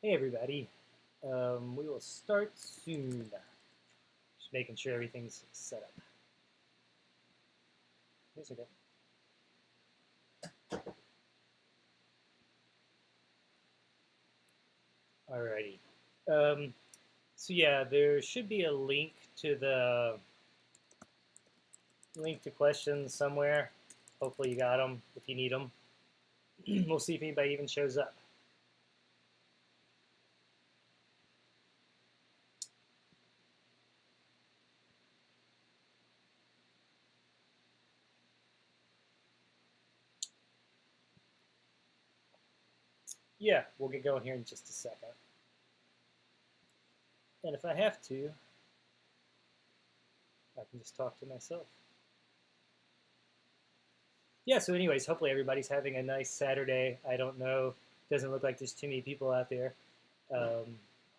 Hey everybody, we will start soon. Just making sure everything's set up. Yes, okay. Alrighty. So yeah, there should be a link to questions somewhere. Hopefully you got them if you need them. We'll see if anybody even shows up. Yeah, we'll get going here in just a second. And if I have to, I can just talk to myself. Yeah, so anyways, hopefully everybody's having a nice Saturday. I don't know. Doesn't look like there's too many people out there.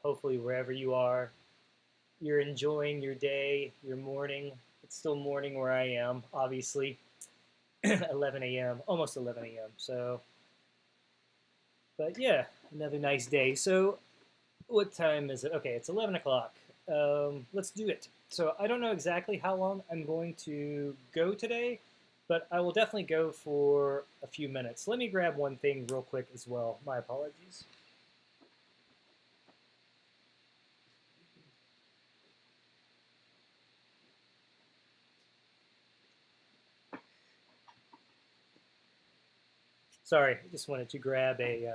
Hopefully wherever you are, you're enjoying your day, your morning. It's still morning where I am, obviously. 11 a.m., almost 11 a.m. So, but yeah, another nice day. So what time is it? Okay, it's 11 o'clock. Let's do it. So I don't know exactly how long I'm going to go today, but I will definitely go for a few minutes. Let me grab one thing real quick as well. My apologies. Sorry, I just wanted to grab a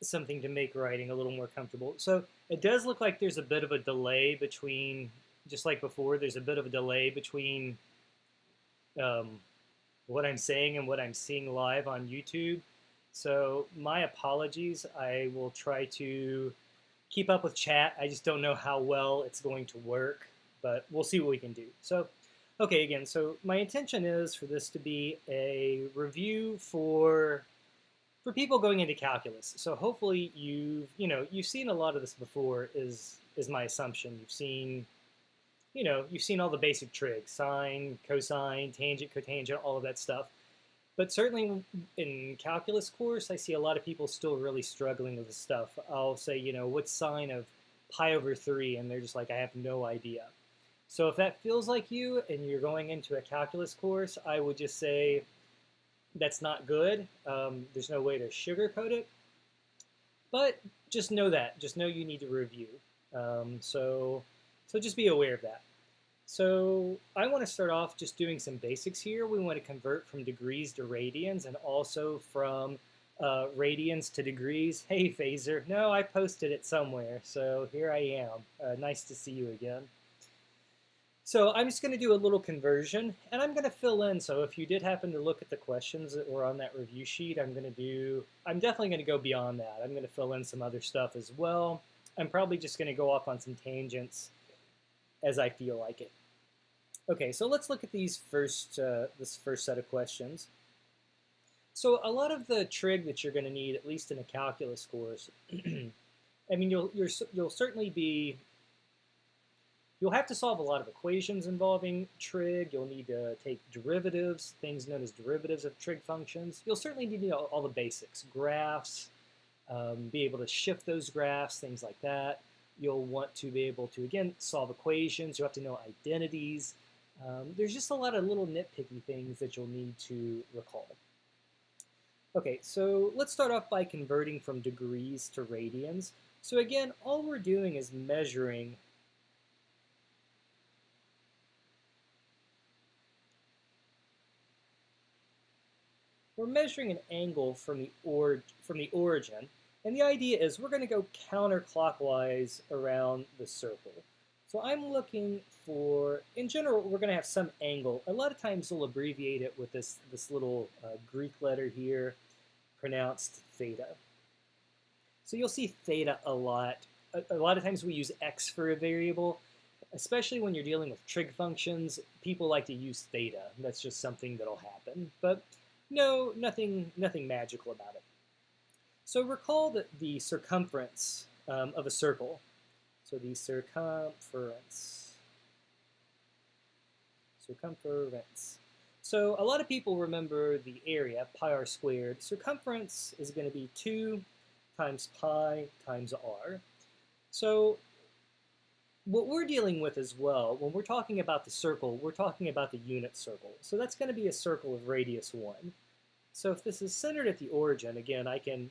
something to make writing a little more comfortable. So it does look like there's a bit of a delay between, just like before, there's a bit of a delay between what I'm saying and what I'm seeing live on YouTube. So my apologies. I will try to keep up with chat. I just don't know how well it's going to work, but we'll see what we can do. So, okay, again, so my intention is for this to be a review for people going into calculus. So hopefully you've seen a lot of this before is my assumption. You've seen all the basic trigs, sine, cosine, tangent, cotangent, all of that stuff. But certainly in calculus course, I see a lot of people still really struggling with this stuff. I'll say, what's sine of pi over 3? And they're just like, I have no idea. So if that feels like you and you're going into a calculus course, I would just say that's not good. There's no way to sugarcoat it. But just know that. Just know you need to review. So just be aware of that. So I want to start off just doing some basics here. We want to convert from degrees to radians and also from radians to degrees. Hey, Phaser. No, I posted it somewhere, so here I am. Nice to see you again. So I'm just going to do a little conversion, and I'm going to fill in. So if you did happen to look at the questions that were on that review sheet, I'm definitely going to go beyond that. I'm going to fill in some other stuff as well. I'm probably just going to go off on some tangents as I feel like it. Okay, so let's look at these this first set of questions. So a lot of the trig that you're going to need, at least in a calculus course, I mean, you'll certainly be. You'll have to solve a lot of equations involving trig. You'll need to take derivatives, things known as derivatives of trig functions. You'll certainly need to know all the basics, graphs, be able to shift those graphs, things like that. You'll want to be able to, again, solve equations. You'll have to know identities. There's just a lot of little nitpicky things that you'll need to recall. Okay, so let's start off by converting from degrees to radians. So again, all we're doing is measuring an angle from the origin, and the idea is we're going to go counterclockwise around the circle. So I'm looking for, in general, we're going to have some angle. A lot of times we'll abbreviate it with this little Greek letter here, pronounced theta. So you'll see theta a lot. A lot of times we use x for a variable, especially when you're dealing with trig functions. People like to use theta. That's just something that'll happen. But no, nothing magical about it. So recall that the circumference of a circle. So the circumference. So a lot of people remember the area, pi r squared. Circumference is going to be 2 times pi times r. So what we're dealing with as well, when we're talking about the circle, we're talking about the unit circle. So that's going to be a circle of radius 1. So if this is centered at the origin, again, I can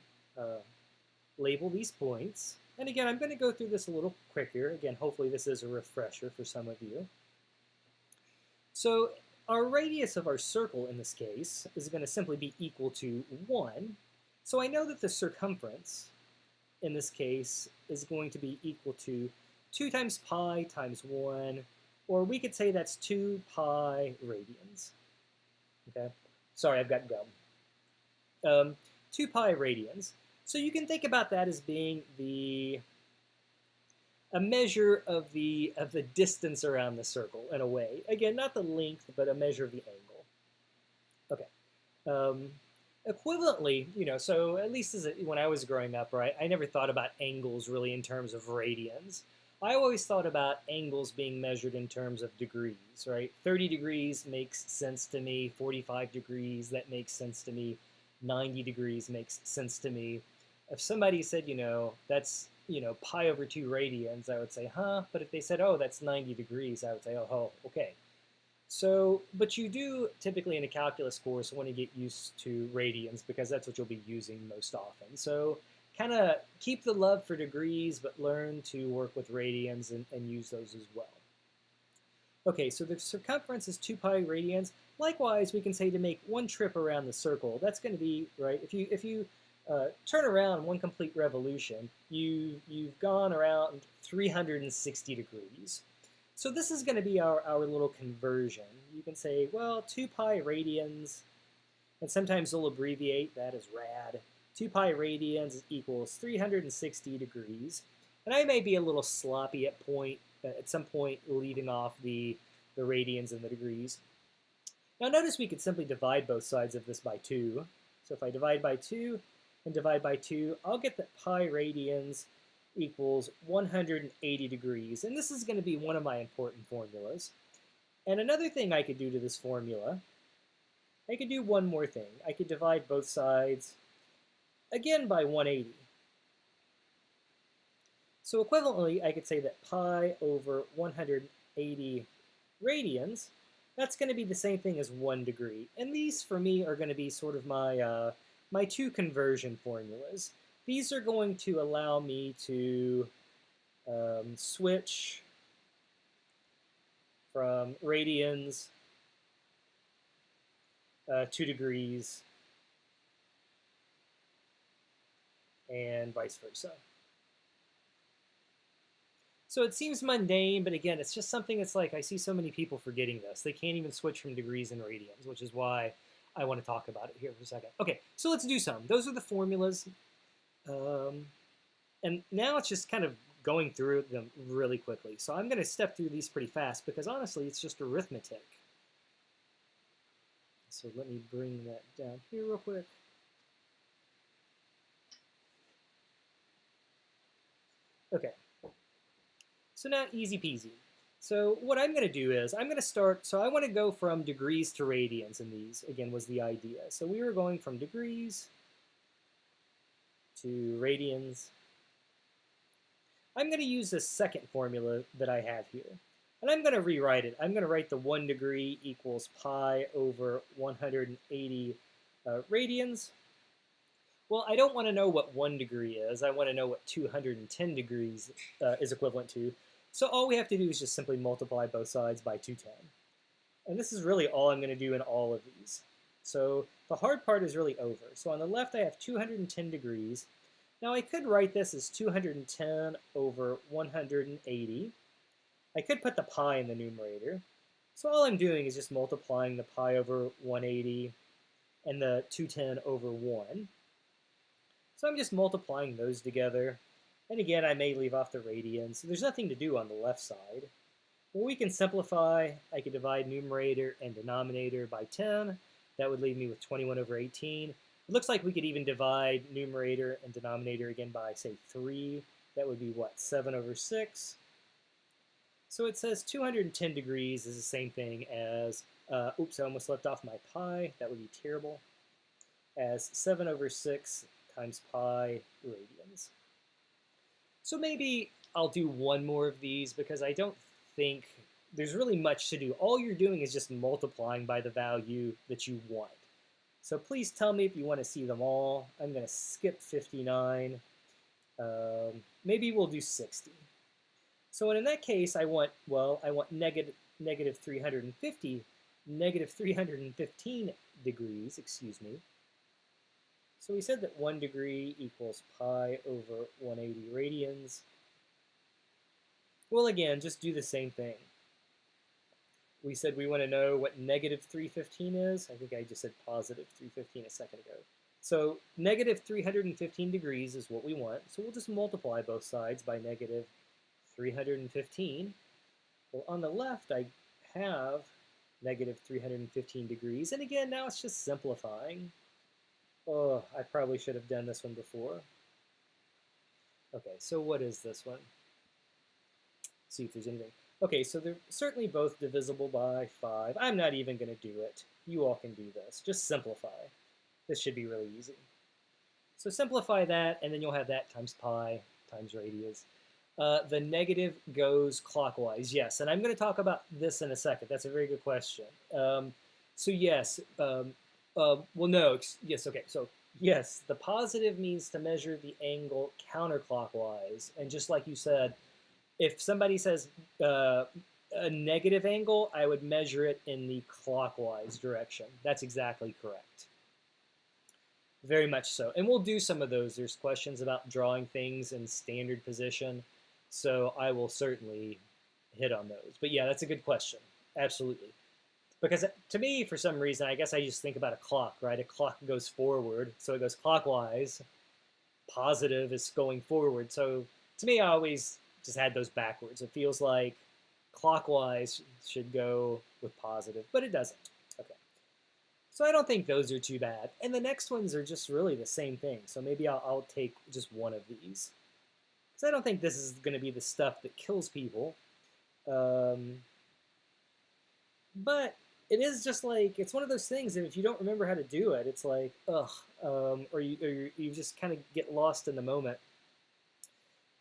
label these points. And again, I'm going to go through this a little quicker. Again, hopefully this is a refresher for some of you. So our radius of our circle in this case is going to simply be equal to 1. So I know that the circumference in this case is going to be equal to 2 times pi times 1, or we could say that's 2 pi radians. Okay, sorry, I've got gum. 2 pi radians. So you can think about that as being a measure of the distance around the circle in a way. Again, not the length, but a measure of the angle. Okay. Equivalently, so at least when I was growing up, right, I never thought about angles really in terms of radians. I always thought about angles being measured in terms of degrees, right? 30 degrees makes sense to me. 45 degrees, that makes sense to me. 90 degrees makes sense to me. If somebody said, that's, pi over 2 radians, I would say, huh? But if they said, oh, that's 90 degrees, I would say, oh, okay. So, but you do typically in a calculus course want to get used to radians because that's what you'll be using most often. So kind of keep the love for degrees, but learn to work with radians and use those as well. Okay, so the circumference is 2 pi radians. Likewise, we can say to make one trip around the circle, that's going to be, right, if you turn around one complete revolution, you've gone around 360 degrees. So this is going to be our little conversion. You can say, well, 2 pi radians, and sometimes they'll abbreviate that as rad. 2 pi radians equals 360 degrees. And I may be a little sloppy at some point leaving off the radians and the degrees. Now notice we could simply divide both sides of this by 2. So if I divide by 2 and divide by 2, I'll get that pi radians equals 180 degrees. And this is going to be one of my important formulas. And another thing I could do to this formula, I could do one more thing. I could divide both sides, again, by 180. So equivalently, I could say that pi over 180 radians, that's going to be the same thing as 1 degree. And these, for me, are going to be sort of my two conversion formulas. These are going to allow me to switch from radians to degrees and vice versa. So it seems mundane, but again, it's just something that's like I see so many people forgetting this. They can't even switch from degrees and radians, which is why I want to talk about it here for a second. Okay, so let's do some. Those are the formulas. And now it's just kind of going through them really quickly. So I'm going to step through these pretty fast because honestly, it's just arithmetic. So let me bring that down here real quick. Okay. So now easy peasy. So what I'm going to do is I'm going to start, so I want to go from degrees to radians, and these, again, was the idea. So we were going from degrees to radians. I'm going to use this second formula that I have here. And I'm going to rewrite it. I'm going to write the 1 degree equals pi over 180 radians. Well, I don't want to know what 1 degree is. I want to know what 210 degrees is equivalent to. So all we have to do is just simply multiply both sides by 210. And this is really all I'm going to do in all of these. So the hard part is really over. So on the left, I have 210 degrees. Now I could write this as 210 over 180. I could put the pi in the numerator. So all I'm doing is just multiplying the pi over 180 and the 210 over 1. So I'm just multiplying those together. And again, I may leave off the radians. So there's nothing to do on the left side. Well, we can simplify. I could divide numerator and denominator by 10. That would leave me with 21 over 18. It looks like we could even divide numerator and denominator again by, say, 3. That would be, what, 7 over 6? So it says 210 degrees is the same thing as, oops, I almost left off my pi. That would be terrible. As 7 over 6 times pi radians. So maybe I'll do one more of these because I don't think there's really much to do. All you're doing is just multiplying by the value that you want. So please tell me if you want to see them all. I'm going to skip 59. Maybe we'll do 60. So in that case, I want negative 315 degrees, excuse me. So we said that 1 degree equals pi over 180 radians. Well, again, just do the same thing. We said we want to know what negative 315 is. I think I just said positive 315 a second ago. So negative 315 degrees is what we want. So we'll just multiply both sides by negative 315. Well, on the left, I have negative 315 degrees. And again, now it's just simplifying. Oh, I probably should have done this one before. Okay, so what is this one? See if there's anything. Okay, so they're certainly both divisible by 5. I'm not even going to do it. You all can do this. Just simplify. This should be really easy. So simplify that, and then you'll have that times pi times radius. The negative goes clockwise, yes. And I'm going to talk about this in a second. That's a very good question. So yes, well, no, yes, okay. So yes, the positive means to measure the angle counterclockwise. And just like you said, if somebody says a negative angle, I would measure it in the clockwise direction. That's exactly correct. Very much so. And we'll do some of those. There's questions about drawing things in standard position. So I will certainly hit on those. But yeah, that's a good question. Absolutely. Because to me, for some reason, I guess I just think about a clock, right? A clock goes forward, so it goes clockwise. Positive is going forward. So to me, I always just had those backwards. It feels like clockwise should go with positive, but it doesn't. Okay. So I don't think those are too bad. And the next ones are just really the same thing. So maybe I'll take just one of these. Because I don't think this is going to be the stuff that kills people. But it is just like, it's one of those things that if you don't remember how to do it, it's like, ugh, or you just kind of get lost in the moment.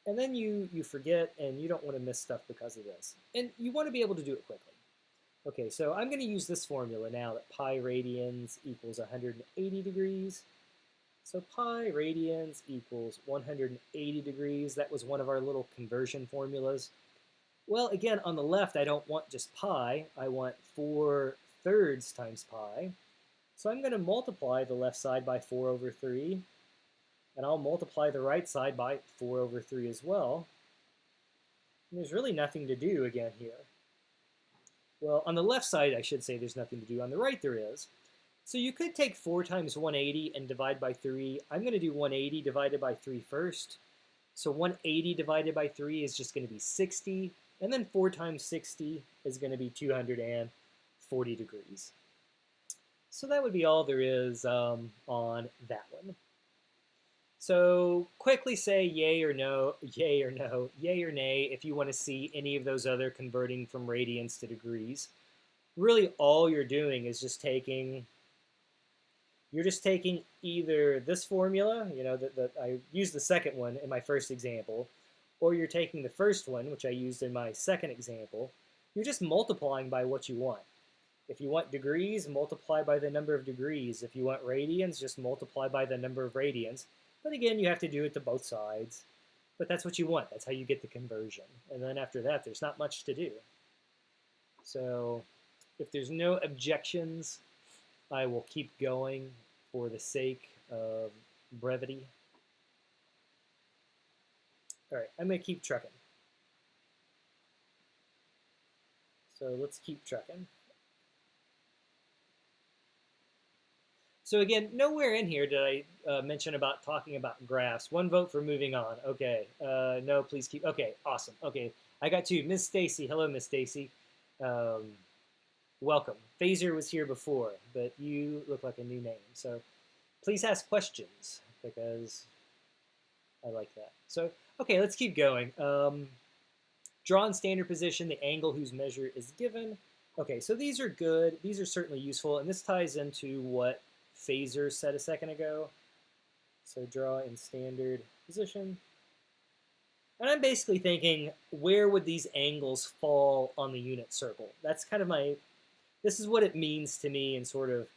And then you forget, and you don't want to miss stuff because of this. And you want to be able to do it quickly. Okay, so I'm going to use this formula now that pi radians equals 180 degrees. So pi radians equals 180 degrees. That was one of our little conversion formulas. Well, again, on the left, I don't want just pi. I want 4/3 times pi. So I'm going to multiply the left side by 4 over 3. And I'll multiply the right side by 4 over 3 as well. And there's really nothing to do again here. Well, on the left side, I should say there's nothing to do. On the right, there is. So you could take 4 times 180 and divide by 3. I'm going to do 180 divided by 3 first. So 180 divided by 3 is just going to be 60. And then 4 times 60 is going to be 240 degrees. So that would be all there is on that one. So quickly say yay or no, yay or no, yay or nay if you want to see any of those other converting from radians to degrees. Really all you're doing is just taking, either this formula, you know, that I used the second one in my first example, or you're taking the first one, which I used in my second example. You're just multiplying by what you want. If you want degrees, multiply by the number of degrees. If you want radians, just multiply by the number of radians. But again, you have to do it to both sides. But that's what you want. That's how you get the conversion. And then after that, there's not much to do. So if there's no objections, I will keep going for the sake of brevity. All right, I'm going to keep trucking. So let's keep trucking. So again, nowhere in here did I mention about talking about graphs. 1 vote for moving on. Okay. No, please keep. Okay, awesome. Okay, I got 2. Miss Stacy. Hello, Miss Stacy. Welcome. Phaser was here before, but you look like a new name. So please ask questions because I like that. So, okay, let's keep going. Draw in standard position the angle whose measure is given. Okay, so these are good. These are certainly useful, and this ties into what Phaser said a second ago. So draw in standard position. And I'm basically thinking, where would these angles fall on the unit circle? That's kind of this is what it means to me, and sort of,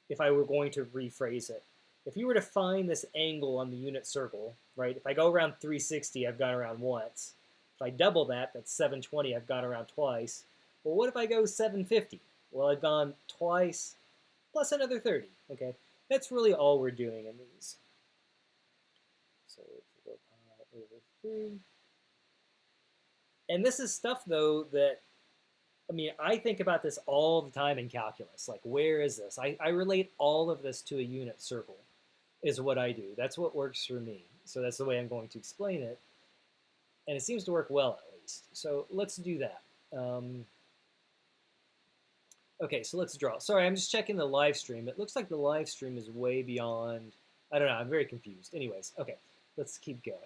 if I were going to rephrase it. If you were to find this angle on the unit circle, right? If I go around 360, I've gone around once. If I double that, that's 720, I've gone around twice. Well, what if I go 750? Well, I've gone twice plus another 30, okay? That's really all we're doing in these. So go pi over 3. And this is stuff, though, that, I mean, I think about this all the time in calculus. Like, where is this? I relate all of this to a unit circle, is what I do. That's what works for me. So that's the way I'm going to explain it. And it seems to work well, at least. So let's do that. Okay, so let's draw. Sorry, I'm just checking the live stream. It looks like the live stream is way beyond. I don't know. I'm very confused. Anyways, okay, let's keep going.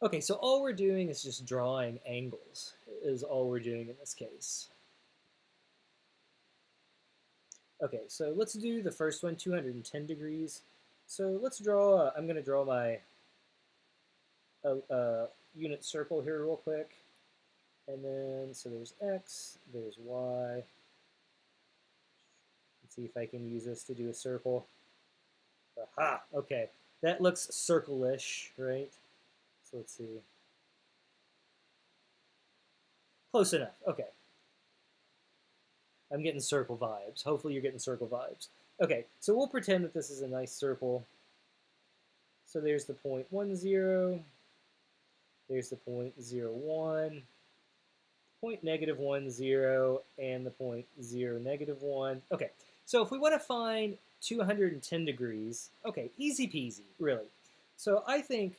Okay, so all we're doing is just drawing angles, is all we're doing in this case. Okay, so let's do the first one, 210 degrees. So let's draw, I'm going to draw my unit circle here real quick. And then, so there's X, there's Y. Let's see if I can use this to do a circle. Aha, okay. That looks circle-ish, right? So let's see. Close enough, okay. I'm getting circle vibes. Hopefully you're getting circle vibes. Okay, so we'll pretend that this is a nice circle. So there's the point 1, 0. There's the point 0, 1. Point -1, 0, and the point 0, -1. Okay, so if we want to find 210 degrees, okay, easy peasy, really. So I think,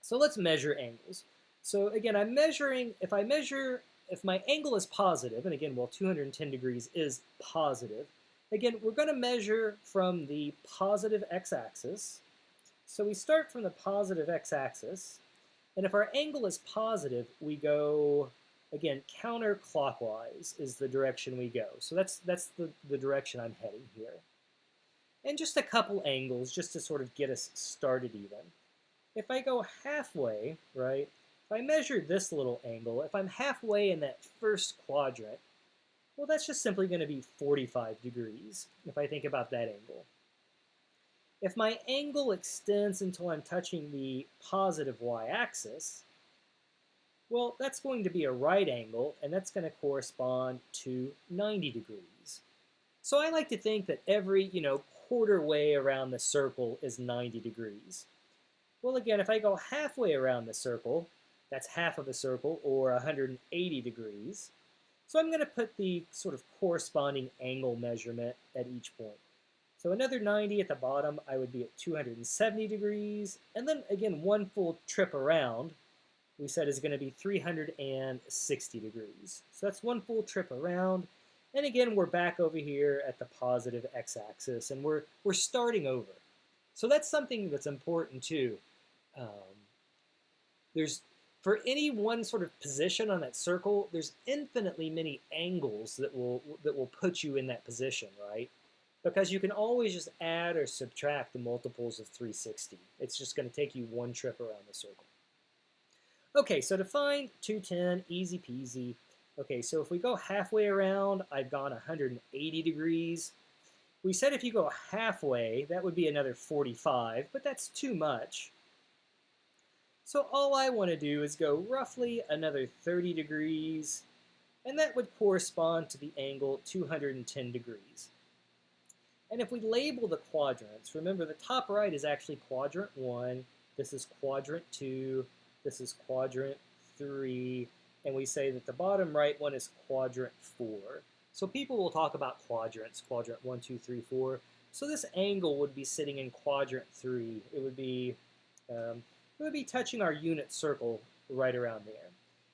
so let's measure angles. So again, I'm measuring, if my angle is positive, and again, well, 210 degrees is positive, again, we're going to measure from the positive x-axis. So we start from the positive x-axis, and if our angle is positive, we go, again, counterclockwise is the direction we go. So that's the direction I'm heading here. And just a couple angles just to sort of get us started even. If I go halfway, right, if I measure this little angle, if I'm halfway in that first quadrant, well, that's just simply going to be 45 degrees, if I think about that angle. If my angle extends until I'm touching the positive y-axis, well, that's going to be a right angle, and that's going to correspond to 90 degrees. So I like to think that every, quarter way around the circle is 90 degrees. Well, again, if I go halfway around the circle, that's half of a circle, or 180 degrees. So I'm going to put the sort of corresponding angle measurement at each point. So another 90 at the bottom, I would be at 270 degrees. And then, again, one full trip around, we said is going to be 360 degrees. So that's one full trip around. And again, we're back over here at the positive x-axis, and we're starting over. So that's something that's important too. For any one sort of position on that circle, there's infinitely many angles that will put you in that position, right? Because you can always just add or subtract the multiples of 360. It's just going to take you one trip around the circle. Okay, so to find 210, easy peasy. Okay, so if we go halfway around, I've gone 180 degrees. We said if you go halfway, that would be another 45, but that's too much. So all I want to do is go roughly another 30 degrees, and that would correspond to the angle 210 degrees. And if we label the quadrants, remember the top right is actually quadrant 1, this is quadrant 2, this is quadrant 3, and we say that the bottom right one is quadrant 4. So people will talk about quadrants, quadrant 1, 2, 3, 4. So this angle would be sitting in quadrant 3. It would be touching our unit circle right around there.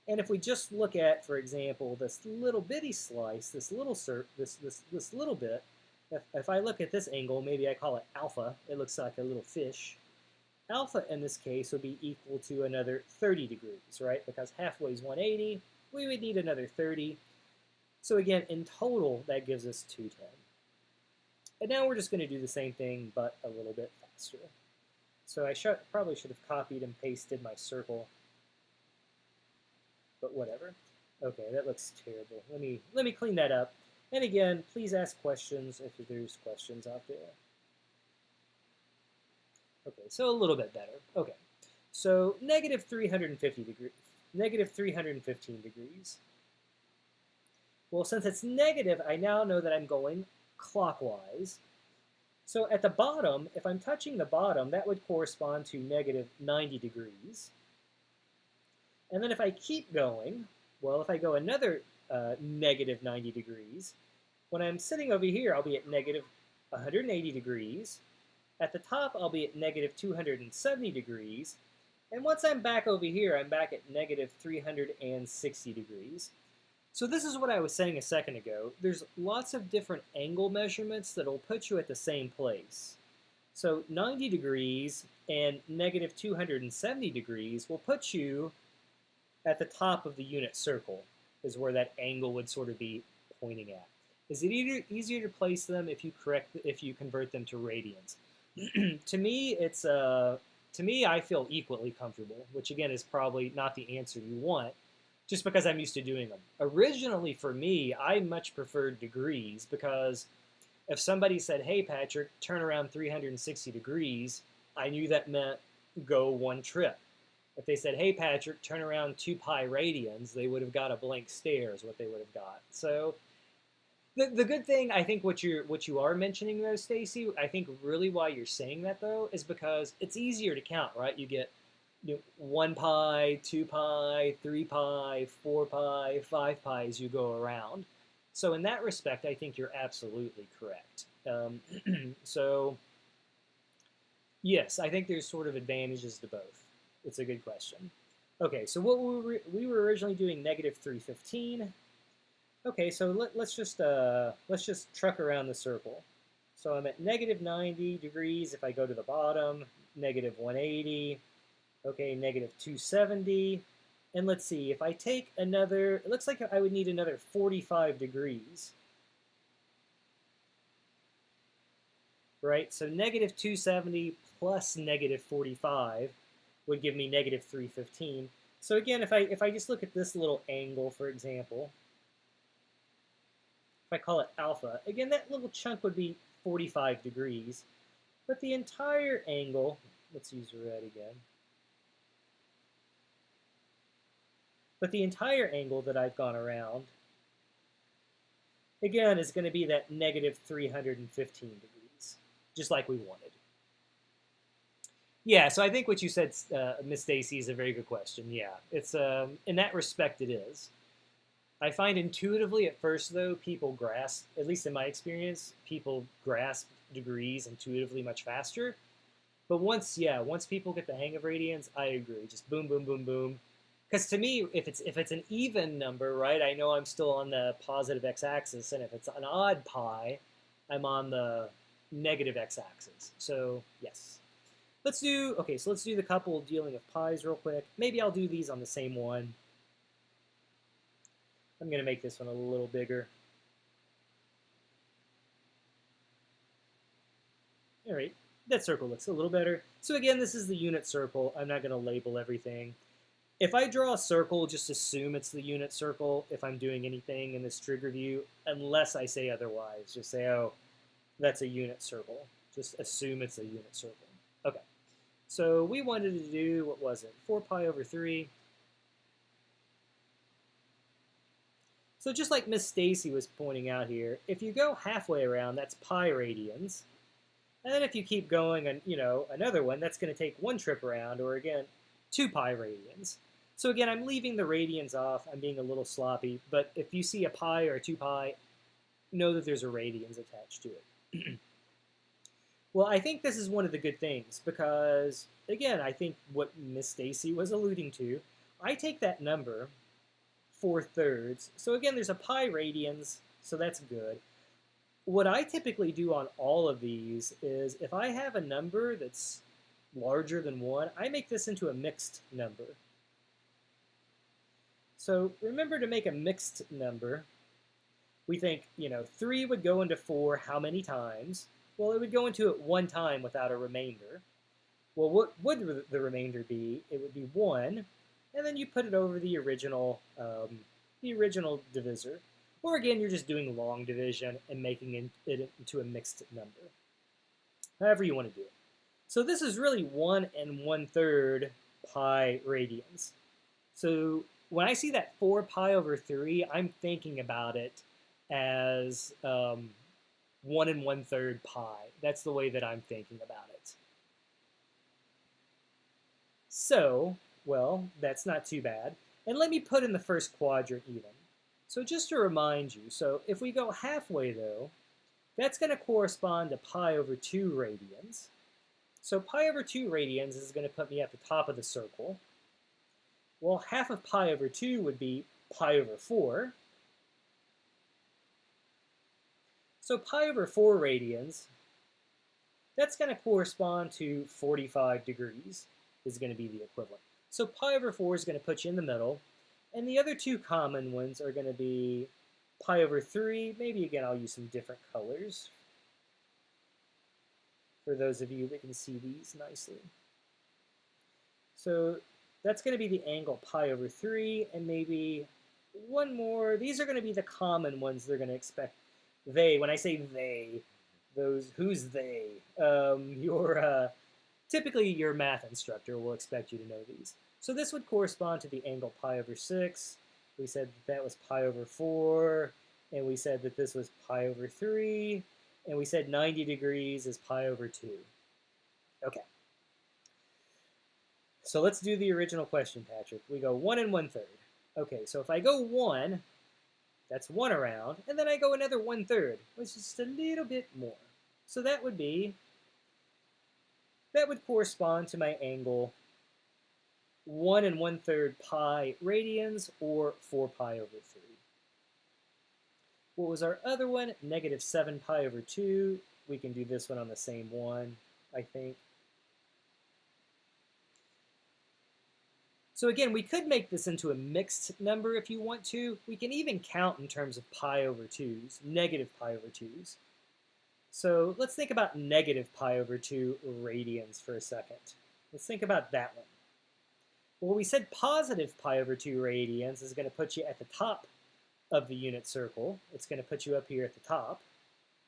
And if we just look at, for example, this little bitty slice, this little bit, if I look at this angle, maybe I call it alpha. It looks like a little fish. Alpha in this case would be equal to another 30 degrees, right? Because halfway is 180, we would need another 30. So again, in total, that gives us 210. And now we're just going to do the same thing, but a little bit faster. So I probably should have copied and pasted my circle, but whatever. Okay, that looks terrible. Let me clean that up. And again, please ask questions if there's questions out there. Okay, so a little bit better. Okay, so negative 350 degrees, negative 315 degrees. Well, since it's negative, I now know that I'm going clockwise. So at the bottom, if I'm touching the bottom, that would correspond to negative 90 degrees. And then if I keep going, well, if I go another negative 90 degrees, when I'm sitting over here, I'll be at negative 180 degrees. At the top, I'll be at negative 270 degrees. And once I'm back over here, I'm back at negative 360 degrees. So this is what I was saying a second ago. There's lots of different angle measurements that will put you at the same place. So 90 degrees and negative 270 degrees will put you at the top of the unit circle, is where that angle would sort of be pointing at. Is it easier to place them if you convert them to radians? To me, I feel equally comfortable, which again is probably not the answer you want, just because I'm used to doing them. Originally, for me, I much preferred degrees because if somebody said, "Hey, Patrick, turn around 360 degrees," I knew that meant go one trip. If they said, "Hey, Patrick, turn around 2 pi radians," they would have got a blank stare is what they would have got. So the good thing, I think, what you are mentioning though, Stacy, I think really why you're saying that though is because it's easier to count, right? You get 1 pi, 2 pi, 3 pi, 4 pi, 5 pi as you go around. So in that respect, I think you're absolutely correct. So yes, I think there's sort of advantages to both. It's a good question. Okay, so what we were originally doing negative 315. Okay, so let's just truck around the circle. So I'm at negative 90 degrees if I go to the bottom, negative 180, okay, negative 270, and let's see, if I take another, it looks like I would need another 45 degrees. Right, so negative 270 plus negative 45 would give me negative 315. So again, if I just look at this little angle, for example, if I call it alpha, again, that little chunk would be 45 degrees. But the entire angle, let's use red again. But the entire angle that I've gone around, again, is going to be that negative 315 degrees, just like we wanted. Yeah, so I think what you said, Miss Stacy, is a very good question. Yeah, it's in that respect it is. I find intuitively at first, though, people grasp, at least in my experience, people grasp degrees intuitively much faster. But once people get the hang of radians, I agree. Just boom, boom, boom, boom. Because to me, if it's an even number, right, I know I'm still on the positive x-axis, and if it's an odd pi, I'm on the negative x-axis. So yes. Let's do the couple dealing with pi's real quick. Maybe I'll do these on the same one. I'm going to make this one a little bigger. All right, that circle looks a little better. So again, this is the unit circle. I'm not going to label everything. If I draw a circle, just assume it's the unit circle if I'm doing anything in this trig review, unless I say otherwise. Just say, oh, that's a unit circle. Just assume it's a unit circle. Okay, so we wanted to do, what was it, 4 pi over 3. So just like Miss Stacy was pointing out here, if you go halfway around, that's pi radians. And then if you keep going and another one, that's going to take 1 trip around, or again, 2 pi radians. So again, I'm leaving the radians off. I'm being a little sloppy, but if you see a pi or a 2 pi, know that there's a radians attached to it. Well, I think this is one of the good things because, again, I think what Miss Stacy was alluding to, I take that number, 4/3. So again, there's a pi radians, so that's good. What I typically do on all of these is if I have a number that's larger than 1, I make this into a mixed number. So remember to make a mixed number. We think, 3 would go into 4 how many times? Well, it would go into it one time without a remainder. Well, what would the remainder be? It would be 1, and then you put it over the original divisor. Or again, you're just doing long division and making it into a mixed number. However you want to do it. So this is really 1 1/3 pi radians. So when I see that 4 pi over 3, I'm thinking about it as 1 1/3 pi. That's the way that I'm thinking about it. So, well, that's not too bad. And let me put in the first quadrant even. So just to remind you, so if we go halfway though, that's going to correspond to pi over 2 radians. So pi over 2 radians is going to put me at the top of the circle. Well, half of pi over 2 would be pi over 4. So pi over 4 radians, that's going to correspond to 45 degrees is going to be the equivalent. So pi over 4 is going to put you in the middle. And the other two common ones are going to be pi over 3. Maybe, again, I'll use some different colors for those of you that can see these nicely. So that's going to be the angle pi over 3, and maybe one more. These are going to be the common ones they're going to expect. They, when I say they, those, who's they? Typically your math instructor will expect you to know these. So this would correspond to the angle pi over 6. We said that was pi over 4, and we said that this was pi over 3, and we said 90 degrees is pi over 2. Okay. So let's do the original question, Patrick. We go 1 1/3. Okay, so if I go 1, that's 1 around, and then I go another 1/3, which is just a little bit more. So that would correspond to my angle 1 1/3 pi radians, or 4 pi over 3. What was our other one? Negative 7 pi over 2. We can do this one on the same one, I think. So again, we could make this into a mixed number if you want to. We can even count in terms of pi over 2's, negative pi over 2's. So let's think about negative pi over 2 radians for a second. Let's think about that one. Well, we said positive pi over 2 radians is going to put you at the top of the unit circle. It's going to put you up here at the top.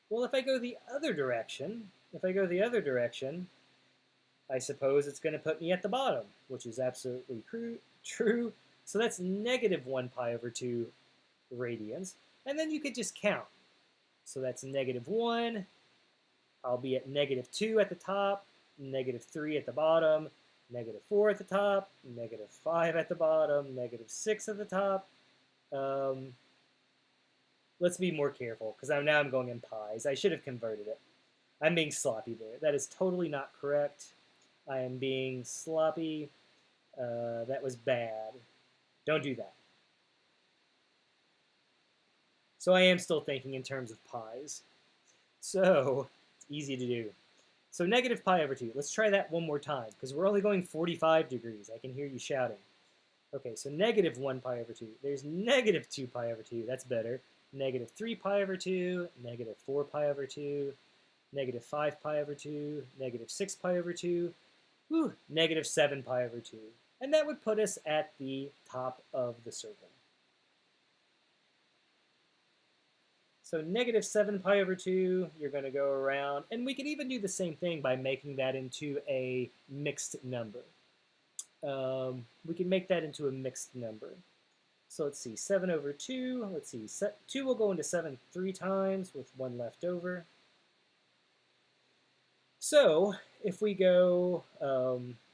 Well, if I go the other direction, I suppose it's going to put me at the bottom, which is absolutely true. So that's negative 1 pi over 2 radians. And then you could just count. So that's negative 1. I'll be at negative 2 at the top, negative 3 at the bottom, negative 4 at the top, negative 5 at the bottom, negative 6 at the top. Let's be more careful, because now I'm going in pies. I should have converted it. I'm being sloppy there. That is totally not correct. I am being sloppy. That was bad. Don't do that. So I am still thinking in terms of pies. So it's easy to do. So negative pi over 2. Let's try that one more time, because we're only going 45 degrees. I can hear you shouting. Okay, so negative 1 pi over 2. There's negative 2 pi over 2. That's better. Negative 3 pi over 2, negative 4 pi over 2, negative 5 pi over 2, negative 6 pi over 2, negative 7 pi over 2. And that would put us at the top of the circle. So negative 7 pi over 2, you're going to go around. And we could even do the same thing by making that into a mixed number. We can make that into a mixed number. So let's see, 7 over 2. Let's see, 2 will go into 7 3 times with 1 left over. So if we go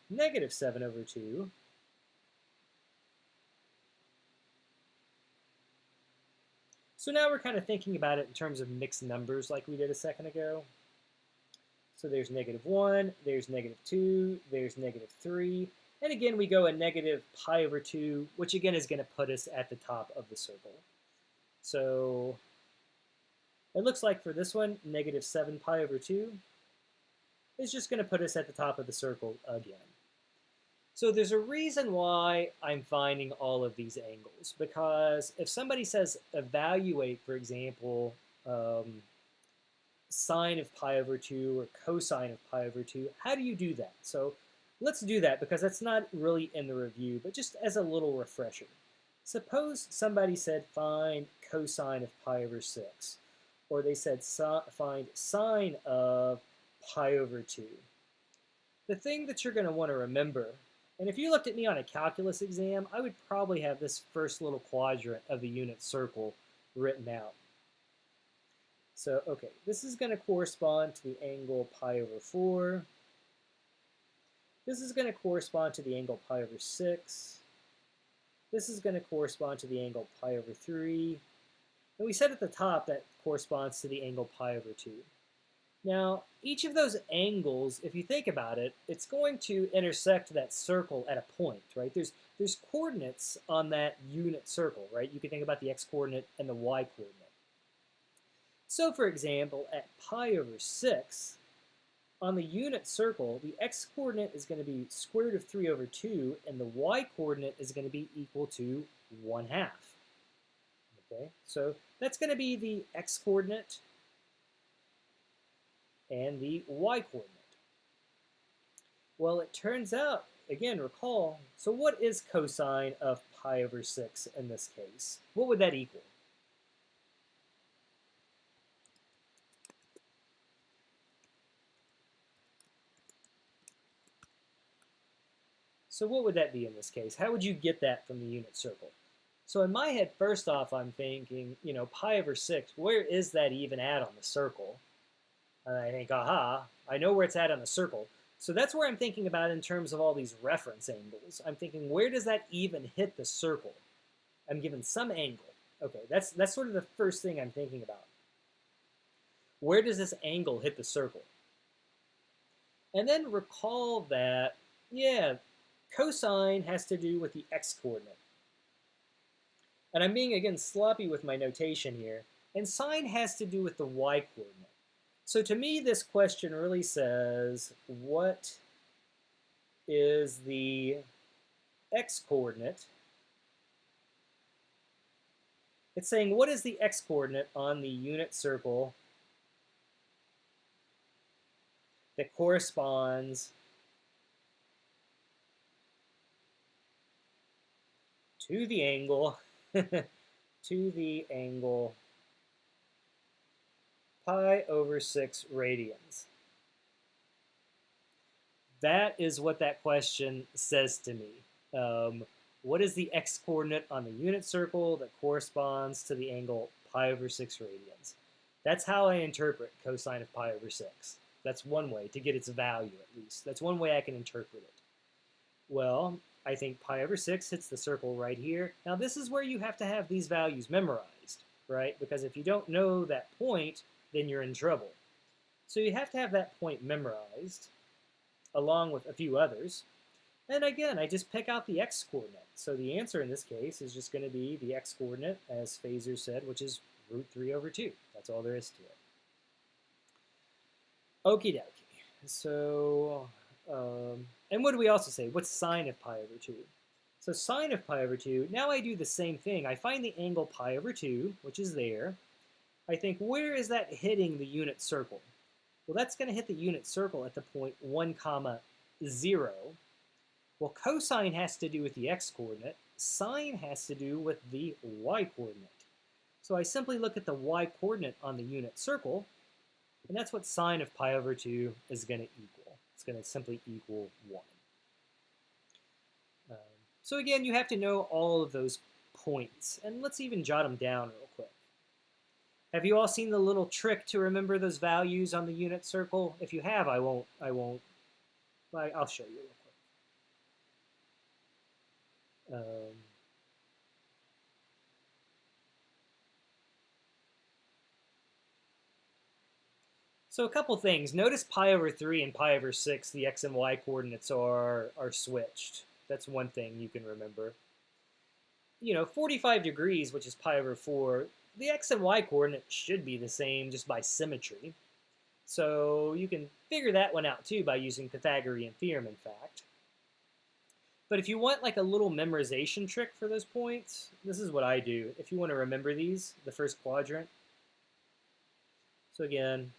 negative 7 over 2, so now we're kind of thinking about it in terms of mixed numbers like we did a second ago. So there's negative 1, there's negative 2, there's negative 3. And again, we go a negative pi over 2, which again is going to put us at the top of the circle. So it looks like for this one, negative 7 pi over 2 is just going to put us at the top of the circle again. So there's a reason why I'm finding all of these angles, because if somebody says evaluate, for example, sine of pi over 2 or cosine of pi over 2, how do you do that? So let's do that because that's not really in the review, but just as a little refresher. Suppose somebody said find cosine of pi over 6, or they said find sine of pi over 2. The thing that you're going to want to remember, and if you looked at me on a calculus exam, I would probably have this first little quadrant of the unit circle written out. So, okay, this is going to correspond to the angle pi over 4. This is going to correspond to the angle pi over 6. This is going to correspond to the angle pi over 3. And we said at the top that corresponds to the angle pi over 2. Now, each of those angles, if you think about it, it's going to intersect that circle at a point, right? There's coordinates on that unit circle, right? You can think about the x-coordinate and the y-coordinate. So, for example, at pi over 6, on the unit circle, the x-coordinate is going to be square root of 3 over 2, and the y-coordinate is going to be equal to 1/2. Okay, so that's going to be the x-coordinate and the y-coordinate. Well, it turns out, again, recall, so what is cosine of pi over 6 in this case? What would that equal? So what would that be in this case? How would you get that from the unit circle? So in my head, first off, I'm thinking, pi over 6, where is that even at on the circle? And I think, aha, I know where it's at on the circle. So that's where I'm thinking about in terms of all these reference angles. I'm thinking, where does that even hit the circle? I'm given some angle. Okay, that's sort of the first thing I'm thinking about. Where does this angle hit the circle? And then recall that, yeah, cosine has to do with the x-coordinate. And I'm being, again, sloppy with my notation here. And sine has to do with the y-coordinate. So to me, this question really says, what is the x-coordinate? It's saying, what is the x-coordinate on the unit circle that corresponds to the angle, pi over 6 radians. That is what that question says to me. What is the x-coordinate on the unit circle that corresponds to the angle pi over 6 radians? That's how I interpret cosine of pi over 6. That's one way to get its value, at least. That's one way I can interpret it. Well, I think pi over 6 hits the circle right here. Now, this is where you have to have these values memorized, right? Because if you don't know that point, then you're in trouble. So you have to have that point memorized, along with a few others. And again, I just pick out the x-coordinate. So the answer in this case is just going to be the x-coordinate, as Phaser said, which is root 3 over 2. That's all there is to it. Okie dokie. So, and what do we also say? What's sine of pi over 2? So sine of pi over 2, now I do the same thing. I find the angle pi over 2, which is there. I think, where is that hitting the unit circle? Well, that's going to hit the unit circle at the point 1, 0. Well, cosine has to do with the x-coordinate. Sine has to do with the y-coordinate. So I simply look at the y-coordinate on the unit circle, and that's what sine of pi over 2 is going to equal. It's going to simply equal 1. So again, you have to know all of those points. And let's even jot them down real quick. Have you all seen the little trick to remember those values on the unit circle? If you have, I'll show you real quick. So a couple things. Notice pi over 3 and pi over 6, the x and y coordinates are switched. That's one thing you can remember. 45 degrees, which is pi over 4, the x and y coordinate should be the same just by symmetry. So you can figure that one out too by using Pythagorean theorem, in fact. But if you want like a little memorization trick for those points, this is what I do. If you want to remember these, the first quadrant. So again,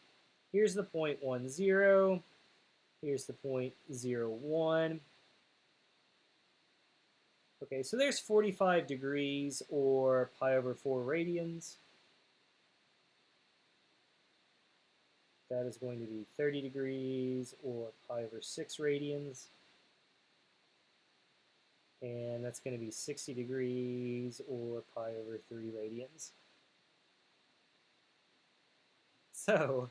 here's the point 1, 0. Here's the point 0, 1. Okay, so there's 45 degrees or pi over 4 radians. That is going to be 30 degrees or pi over 6 radians. And that's going to be 60 degrees or pi over 3 radians. So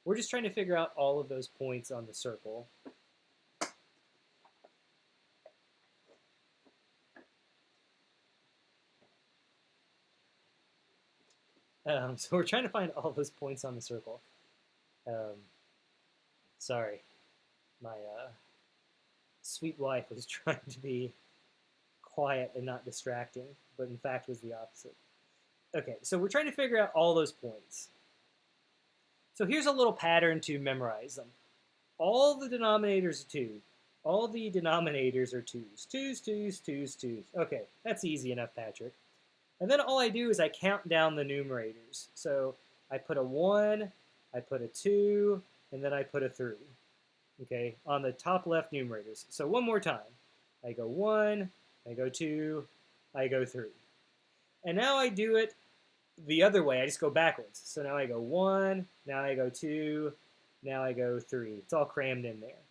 we're just trying to figure out all of those points on the circle. So we're trying to find all those points on the circle. Sorry, my sweet wife was trying to be quiet and not distracting, but in fact was the opposite. Okay, so we're trying to figure out all those points. So here's a little pattern to memorize them. All the denominators are 2. All the denominators are 2's. 2's, 2's, 2's, 2's. Okay, that's easy enough, Patrick. And then all I do is I count down the numerators. So I put a 1, I put a 2, and then I put a 3. Okay, on the top left numerators. So one more time. I go 1, I go 2, I go 3. And now I do it the other way. I just go backwards. So now I go 1, now I go 2, now I go 3. It's all crammed in there.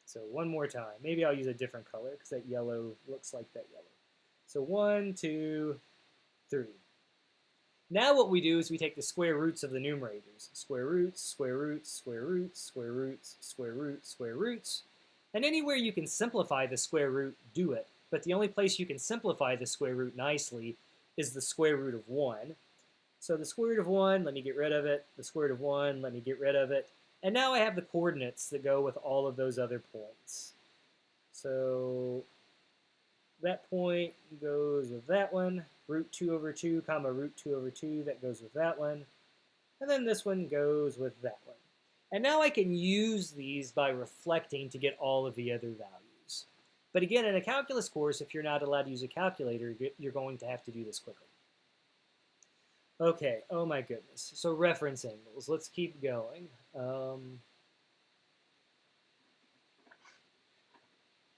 So one more time. Maybe I'll use a different color because that yellow looks like that yellow. So 1, 2, 3. Now what we do is we take the square roots of the numerators. Square roots, square roots, square roots, square roots, square roots, square roots. And anywhere you can simplify the square root, do it. But the only place you can simplify the square root nicely is the square root of 1. So the square root of 1, let me get rid of it. The square root of 1, let me get rid of it. And now I have the coordinates that go with all of those other points. So that point goes with that one. Root 2 over 2, comma, root 2 over 2, that goes with that one. And then this one goes with that one. And now I can use these by reflecting to get all of the other values. But again, in a calculus course, if you're not allowed to use a calculator, you're going to have to do this quickly. Okay, oh my goodness. So reference angles, let's keep going.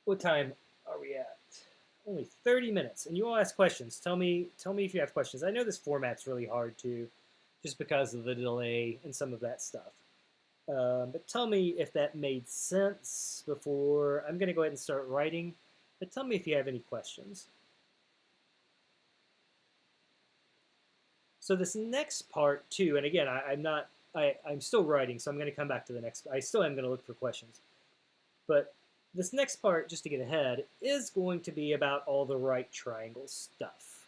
What time are we at? Only 30 minutes, and you all ask questions. Tell me if you have questions. I know this format's really hard too, just because of the delay and some of that stuff. But tell me if that made sense before. I'm going to go ahead and start writing, but tell me if you have any questions. So this next part too, and again, I'm still writing, so I'm going to come back to the next. I still am going to look for questions, but this next part, just to get ahead, is going to be about all the right triangle stuff.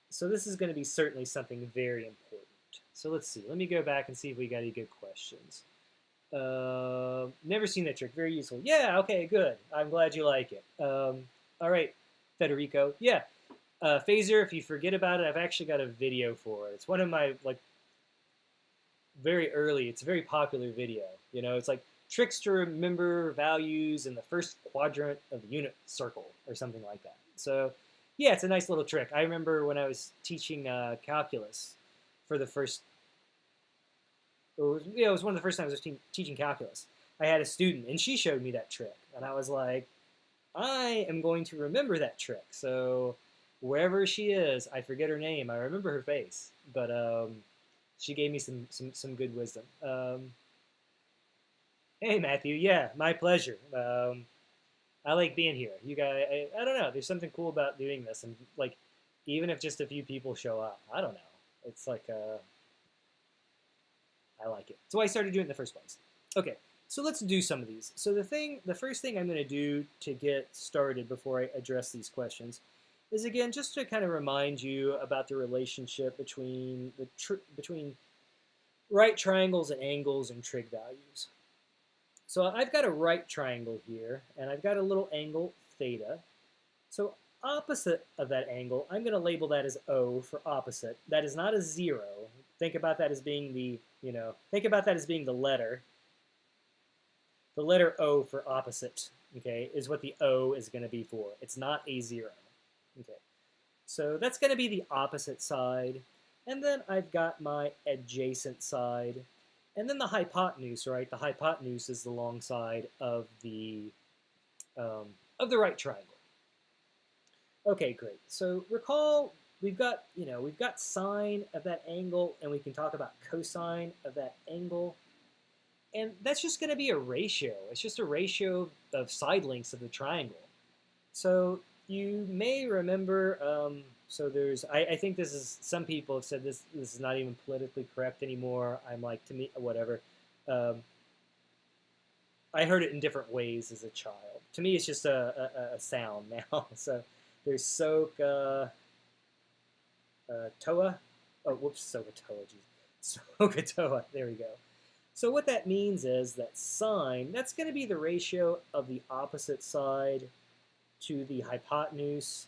So this is going to be certainly something very important. So let's see. Let me go back and see if we got any good questions. Never seen that trick. Very useful. Yeah, okay, good. I'm glad you like it. All right, Federico. Yeah, Phaser, if you forget about it, I've actually got a video for it. It's one of my, like, very early, it's a very popular video. You know, it's like tricks to remember values in the first quadrant of the unit circle or something like that. So yeah, it's a nice little trick. I remember when I was teaching calculus for the first, it was one of the first times I was teaching calculus. I had a student and she showed me that trick and I was like, I am going to remember that trick. So wherever she is, I forget her name. I remember her face, but she gave me some good wisdom. Hey, Matthew. Yeah, my pleasure. I like being here. You guys, I don't know. There's something cool about doing this, and like, even if just a few people show up, I don't know. It's like I like it. So I started doing it in the first place. Okay, so let's do some of these. So the first thing I'm going to do to get started before I address these questions is again just to kind of remind you about the relationship between between right triangles and angles and trig values. So I've got a right triangle here, and I've got a little angle theta. So opposite of that angle, I'm going to label that as O for opposite. That is not a 0. Think about that as being the, think about that as being the letter the letter O for opposite, okay, is what the O is going to be for. It's not a 0. Okay, so that's going to be the opposite side. And then I've got my adjacent side. And then the hypotenuse, right? The hypotenuse is the long side of the right triangle. Okay, great. So recall we've got sine of that angle, and we can talk about cosine of that angle. And that's just going to be a ratio. It's just a ratio of side lengths of the triangle. So you may remember, so there's, I think this is, some people have said this is not even politically correct anymore. I'm like, to me, whatever. I heard it in different ways as a child. To me, it's just a sound now. So there's SOHCAHTOA. Oh, whoops, SOHCAHTOA, geez. SOHCAHTOA, there we go. So what that means is that sine, that's going to be the ratio of the opposite side to the hypotenuse.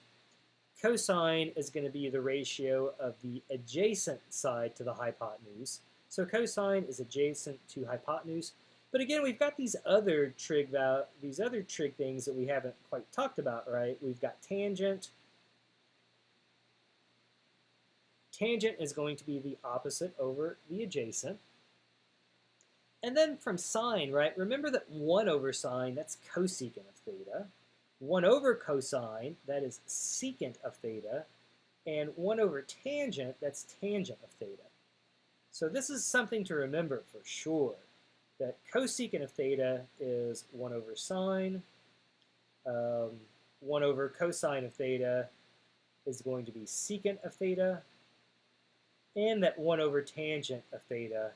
Cosine is going to be the ratio of the adjacent side to the hypotenuse. So cosine is adjacent to hypotenuse. But again, we've got these other trig things that we haven't quite talked about, right? We've got tangent. Tangent is going to be the opposite over the adjacent. And then from sine, right? Remember that 1 over sine, that's cosecant of theta. 1 over cosine, that is secant of theta. And 1 over tangent, that's tangent of theta. So this is something to remember for sure, that cosecant of theta is 1 over sine. 1 over cosine of theta is going to be secant of theta. And that 1 over tangent of theta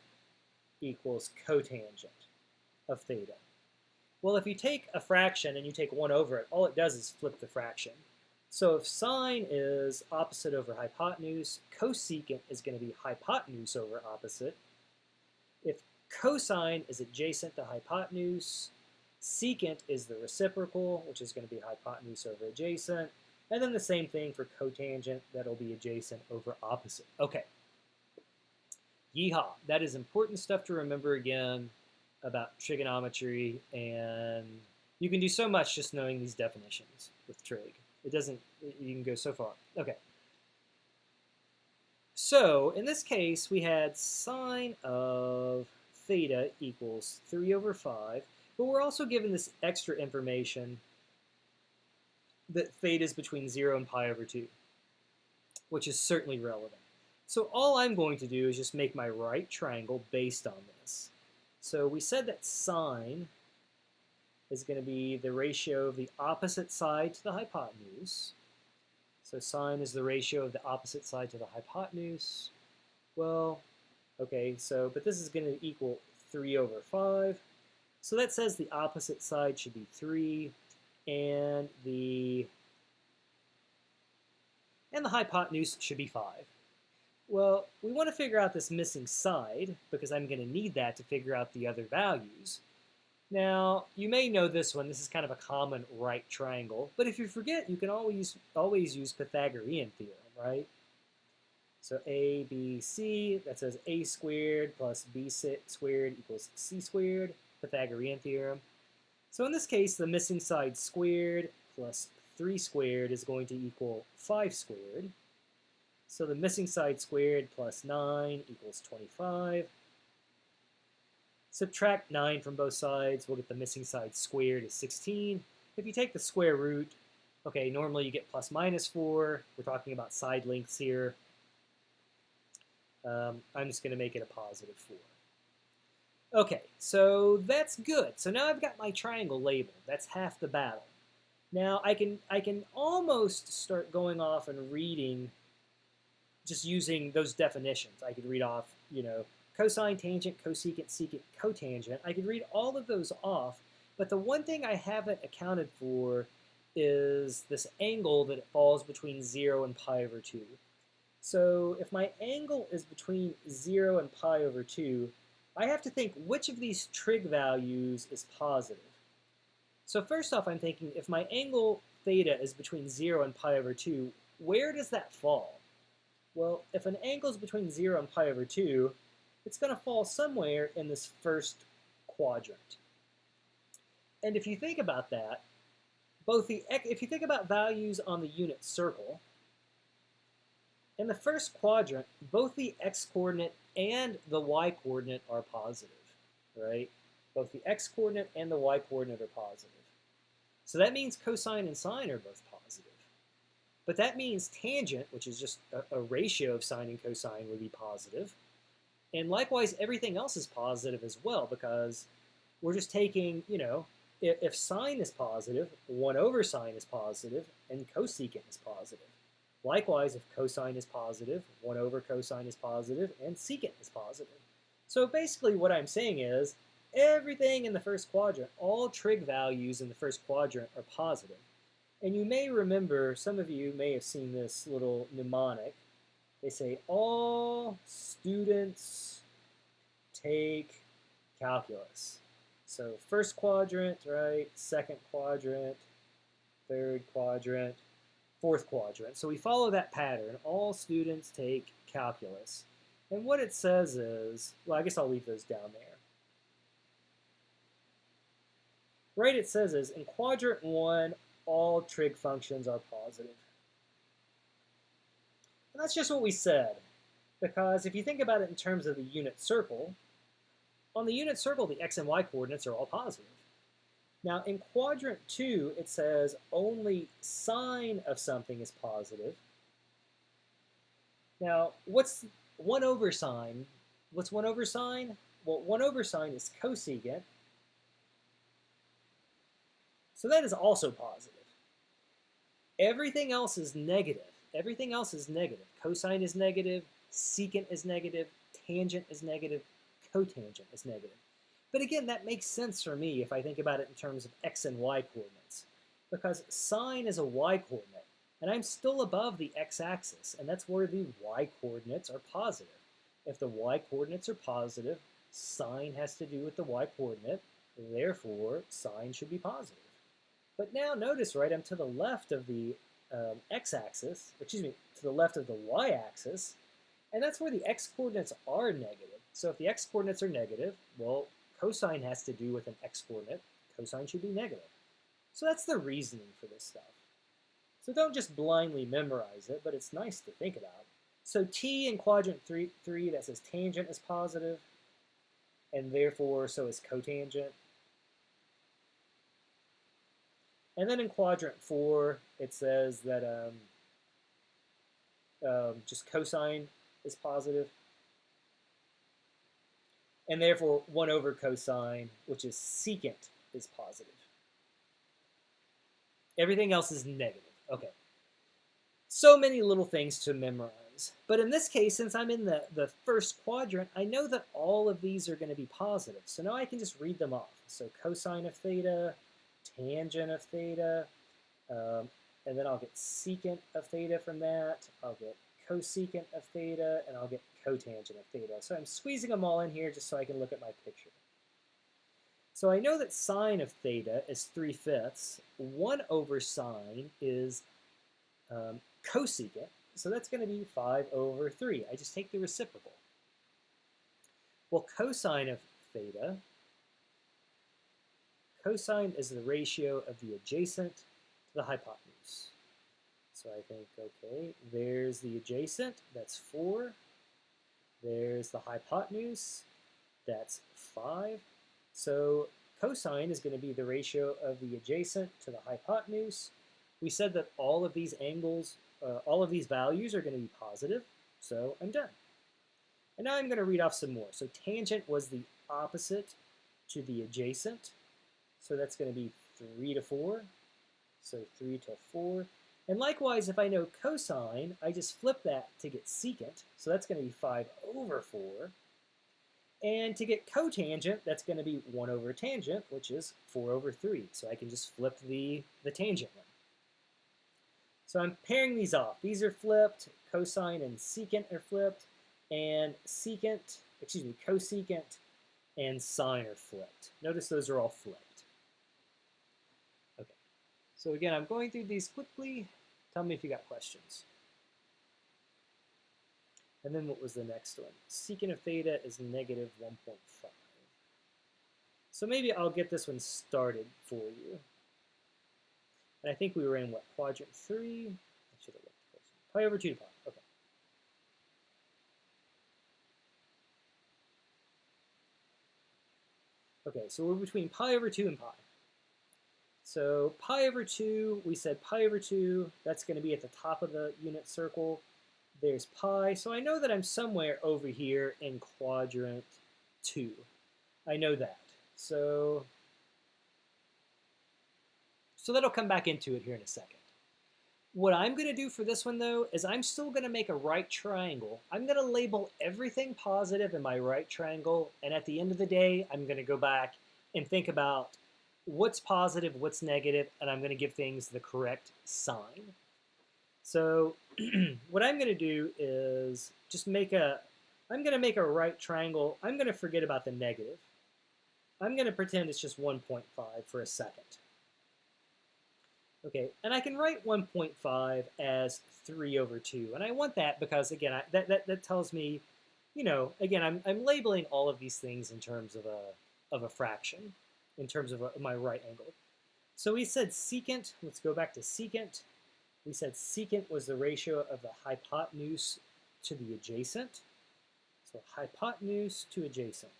equals cotangent of theta. Well, if you take a fraction and you take 1 over it, all it does is flip the fraction. So if sine is opposite over hypotenuse, cosecant is going to be hypotenuse over opposite. If cosine is adjacent to hypotenuse, secant is the reciprocal, which is going to be hypotenuse over adjacent. And then the same thing for cotangent, that'll be adjacent over opposite. Okay. Yeehaw. That is important stuff to remember again about trigonometry, and you can do so much just knowing these definitions with trig. It doesn't, you can go so far. Okay. So in this case, we had sine of theta equals 3 over 5, but we're also given this extra information that theta is between 0 and pi over 2, which is certainly relevant. So all I'm going to do is just make my right triangle based on this. So we said that sine is going to be the ratio of the opposite side to the hypotenuse. So sine is the ratio of the opposite side to the hypotenuse. Well, okay, so, but this is going to equal 3 over 5. So that says the opposite side should be 3, and the hypotenuse should be 5. Well, we want to figure out this missing side, because I'm going to need that to figure out the other values. Now, you may know this one. This is kind of a common right triangle. But if you forget, you can always use Pythagorean theorem, right? So a, b, c, that says a squared plus b squared equals c squared, Pythagorean theorem. So in this case, the missing side squared plus 3 squared is going to equal 5 squared. So the missing side squared plus 9 equals 25. Subtract 9 from both sides, we'll get the missing side squared is 16. If you take the square root, okay, normally you get plus minus 4. We're talking about side lengths here. I'm just going to make it a positive 4. Okay, so that's good. So now I've got my triangle labeled. That's half the battle. Now I can almost start going off and reading just using those definitions. I could read off, cosine, tangent, cosecant, secant, cotangent. I could read all of those off, but the one thing I haven't accounted for is this angle that it falls between 0 and pi over 2. So if my angle is between 0 and pi over 2, I have to think which of these trig values is positive. So first off, I'm thinking if my angle theta is between 0 and pi over 2, where does that fall? Well, if an angle is between 0 and pi over 2, it's going to fall somewhere in this first quadrant. And if you think about that, if you think about values on the unit circle, in the first quadrant, both the x-coordinate and the y-coordinate are positive, right? Both the x-coordinate and the y-coordinate are positive. So that means cosine and sine are both positive. But that means tangent, which is just a ratio of sine and cosine, would be positive. And likewise, everything else is positive as well, because we're just taking, if sine is positive, 1 over sine is positive, and cosecant is positive. Likewise, if cosine is positive, 1 over cosine is positive, and secant is positive. So basically what I'm saying is, everything in the first quadrant, all trig values in the first quadrant are positive. And you may remember, some of you may have seen this little mnemonic. They say, all students take calculus. So first quadrant, right? Second quadrant, third quadrant, fourth quadrant. So we follow that pattern. All students take calculus. And what it says is, well, I guess I'll leave those down there. Right, it says is, in quadrant 1, all trig functions are positive. And that's just what we said, because if you think about it in terms of the unit circle, on the unit circle, the x and y coordinates are all positive. Now, in quadrant 2, it says only sine of something is positive. Now, what's 1 over sine? What's 1 over sine? Well, 1 over sine is cosecant. So that is also positive. Everything else is negative. Everything else is negative. Cosine is negative, secant is negative, tangent is negative, cotangent is negative. But again, that makes sense for me if I think about it in terms of x and y coordinates, because sine is a y coordinate, and I'm still above the x-axis, and that's where the y coordinates are positive. If the y coordinates are positive, sine has to do with the y coordinate, therefore sine should be positive. But now notice, right, I'm to the left of the x-axis, to the left of the y-axis, and that's where the x-coordinates are negative. So if the x-coordinates are negative, well, cosine has to do with an x-coordinate. Cosine should be negative. So that's the reasoning for this stuff. So don't just blindly memorize it, but it's nice to think about. So t in quadrant 3, that says tangent is positive, and therefore so is cotangent. And then in quadrant 4, it says that just cosine is positive. And therefore, 1 over cosine, which is secant, is positive. Everything else is negative. Okay. So many little things to memorize. But in this case, since I'm in the first quadrant, I know that all of these are going to be positive. So now I can just read them off. So cosine of theta, tangent of theta, and then I'll get secant of theta from that. I'll get cosecant of theta, and I'll get cotangent of theta. So I'm squeezing them all in here just so I can look at my picture. So I know that sine of theta is 3/5. 1 over sine is cosecant, so that's going to be 5 over 3. I just take the reciprocal. Well, cosine of theta, cosine is the ratio of the adjacent to the hypotenuse. So I think, okay, there's the adjacent, that's 4. There's the hypotenuse, that's 5. So cosine is going to be the ratio of the adjacent to the hypotenuse. We said that all of these angles, all of these values are going to be positive, so I'm done. And now I'm going to read off some more. So tangent was the opposite to the adjacent. So that's going to be 3 to 4. So 3 to 4. And likewise, if I know cosine, I just flip that to get secant. So that's going to be 5 over 4. And to get cotangent, that's going to be 1 over tangent, which is 4 over 3. So I can just flip the tangent one. So I'm pairing these off. These are flipped. Cosine and secant are flipped. And cosecant and sine are flipped. Notice those are all flipped. Okay. So again, I'm going through these quickly. Tell me if you got questions. And then what was the next one? Secant of theta is negative 1.5. So maybe I'll get this one started for you. And I think we were in, what, quadrant 3? I should have looked closer. Pi over 2 to pi. Okay. Okay, so we're between pi over 2 and pi. So pi over 2, we said pi over 2, that's going to be at the top of the unit circle. There's pi, so I know that I'm somewhere over here in quadrant 2. I know that. So that'll come back into it here in a second. What I'm going to do for this one, though, is I'm still going to make a right triangle. I'm going to label everything positive in my right triangle, and at the end of the day, I'm going to go back and think about what's positive, what's negative, and I'm going to give things the correct sign. So what I'm going to do is just I'm going to make a right triangle. I'm going to forget about the negative. I'm going to pretend it's just 1.5 for a second. Okay, and I can write 1.5 as 3 over 2. And I want that because, again, that tells me, you know, again, I'm labeling all of these things in terms of a fraction, in terms of my right angle. So we said secant. Let's go back to secant. We said secant was the ratio of the hypotenuse to the adjacent. So hypotenuse to adjacent.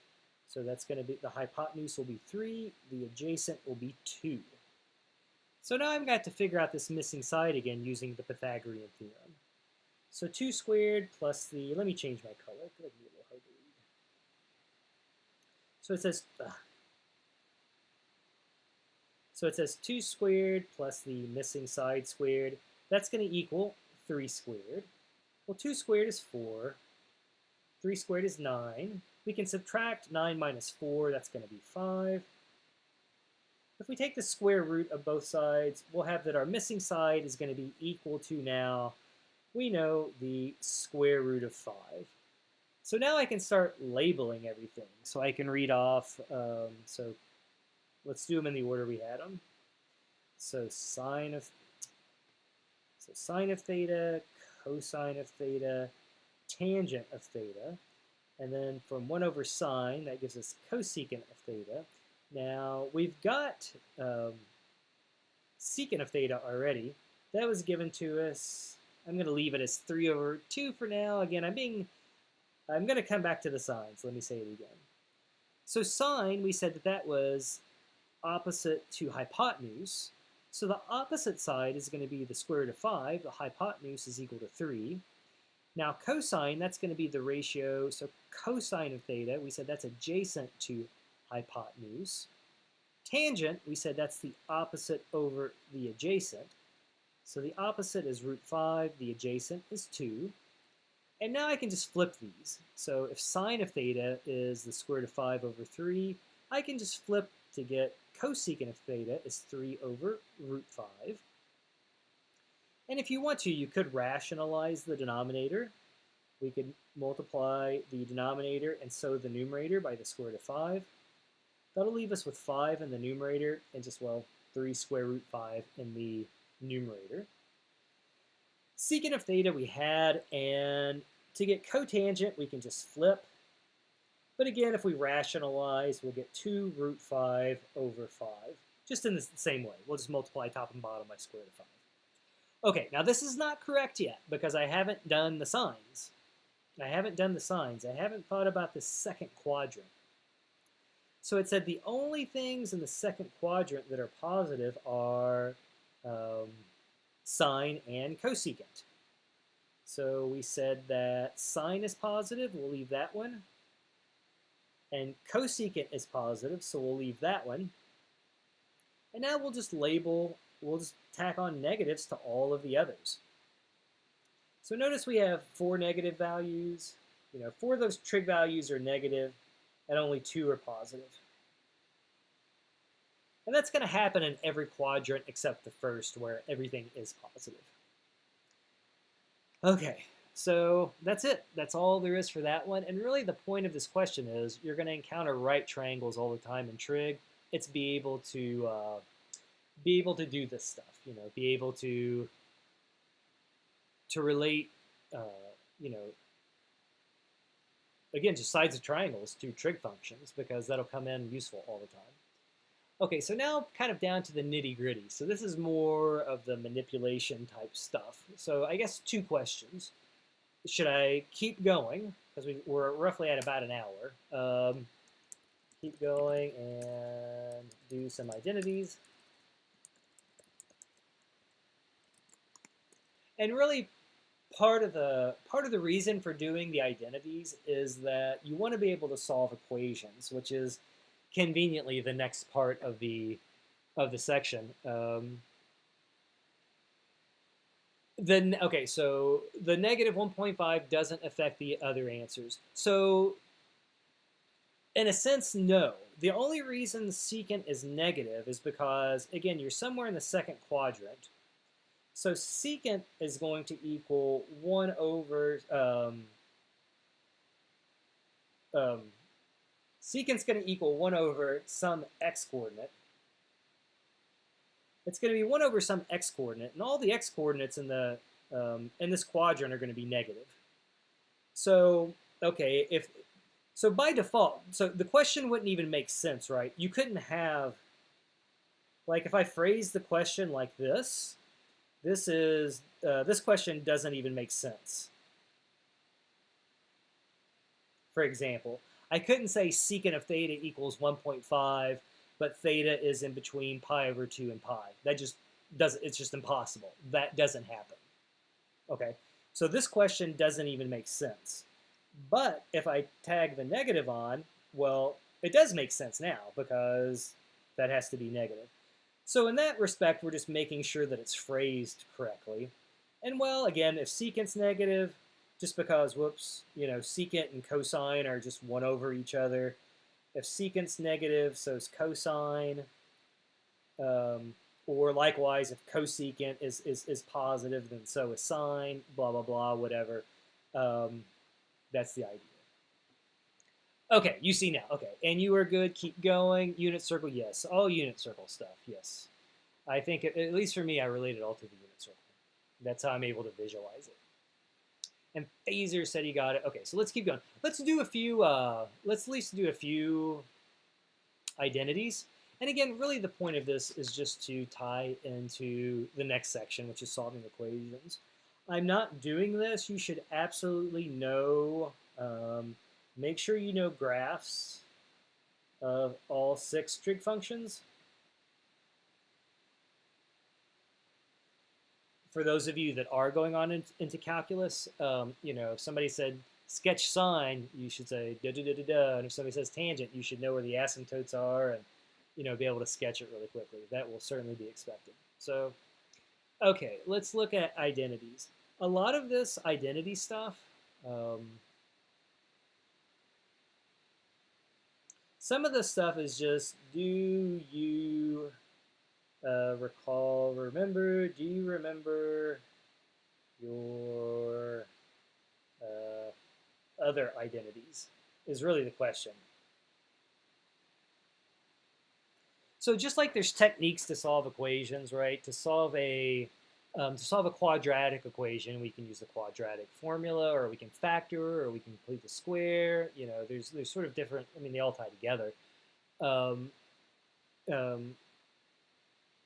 So that's going to be, the hypotenuse will be 3, the adjacent will be 2. So now I've got to figure out this missing side again using the Pythagorean theorem. So 2 squared plus the, let me change my color, because it can be a little hard to read. So it says 2 squared plus the missing side squared. That's going to equal 3 squared. Well, 2 squared is 4. 3 squared is 9. We can subtract 9 minus 4. That's going to be 5. If we take the square root of both sides, we'll have that our missing side is going to be equal to, now, we know, the square root of 5. So now I can start labeling everything. So I can read off, so let's do them in the order we had them. So sine of theta, cosine of theta, tangent of theta. And then from 1 over sine, that gives us cosecant of theta. Now, we've got secant of theta already. That was given to us. I'm going to leave it as 3 over 2 for now. Again, I'm going to come back to the sines. Let me say it again. So sine, we said that was opposite to hypotenuse. So the opposite side is going to be the square root of 5. The hypotenuse is equal to 3. Now cosine, that's going to be the ratio. So cosine of theta, we said that's adjacent to hypotenuse. Tangent, we said that's the opposite over the adjacent. So the opposite is root 5, the adjacent is 2. And now I can just flip these. So if sine of theta is the square root of 5 over 3, I can just flip to get cosecant of theta is 3 over root 5. And if you want to, you could rationalize the denominator. We could multiply the denominator and so the numerator by the square root of 5. That'll leave us with 5 in the numerator and just, well, 3 square root 5 in the numerator. Secant of theta we had, and to get cotangent, we can just flip. But again, if we rationalize, we'll get 2 root 5 over 5, just in the same way. We'll just multiply top and bottom by square root of 5. Okay, now this is not correct yet because I haven't done the signs. I haven't thought about the second quadrant. So it said the only things in the second quadrant that are positive are sine and cosecant. So we said that sine is positive, we'll leave that one. And cosecant is positive, so we'll leave that one. And now we'll just tack on negatives to all of the others. So notice we have 4 negative values. 4 of those trig values are negative, and only 2 are positive. And that's going to happen in every quadrant except the first, where everything is positive. Okay, so that's it. That's all there is for that one. And really the point of this question is you're going to encounter right triangles all the time in trig. It's be able to do this stuff, be able to relate, again, just sides of triangles to trig functions, because that'll come in useful all the time. Okay, so now kind of down to the nitty-gritty. So this is more of the manipulation type stuff. So I guess two questions. Should I keep going? Because we're roughly at about an hour. Keep going and do some identities. And really, part of the reason for doing the identities is that you want to be able to solve equations, which is conveniently the next part of the section. Okay, so the negative 1.5 doesn't affect the other answers. So in a sense, no. The only reason secant is negative is because, again, you're somewhere in the second quadrant. So secant is going to equal 1 over, secant's going to equal 1 over some x coordinate. It's going to be 1 over some x coordinate, and all the x coordinates in this quadrant are going to be negative. So, okay, so by default, so the question wouldn't even make sense, right? You couldn't have, like, if I phrase the question like this question doesn't even make sense. For example, I couldn't say secant of theta equals 1.5, but theta is in between pi over 2 and pi. That just doesn't, it's just impossible. That doesn't happen. Okay, so this question doesn't even make sense. But if I tag the negative on, well, it does make sense now because that has to be negative. So in that respect, we're just making sure that it's phrased correctly. And well, again, if secant's negative, just because, whoops, you know, secant and cosine are just 1 over each other. If secant's negative, so is cosine. Or likewise, if cosecant is positive, then so is sine, blah, blah, blah, whatever. That's the idea. Okay, you see now. Okay, and you are good. Keep going. Unit circle, yes. All unit circle stuff, yes. I think, at least for me, I relate it all to the unit circle. That's how I'm able to visualize it. And Phaser said he got it. Okay, so let's keep going. Let's do a few, let's at least do a few identities. And again, really the point of this is just to tie into the next section, which is solving equations. I'm not doing this. You should absolutely know, make sure you know graphs of all 6 trig functions. For those of you that are going on into calculus, you know, if somebody said sketch sine, you should say da da da da da. And if somebody says tangent, you should know where the asymptotes are and, you know, be able to sketch it really quickly. That will certainly be expected. So, okay, let's look at identities. A lot of this identity stuff, some of this stuff is just, do you do you remember your other identities is really the question. So just like there's techniques to solve equations, right? To solve a quadratic equation, we can use the quadratic formula, or we can factor, or we can complete the square. You know, there's sort of different. I mean, they all tie together.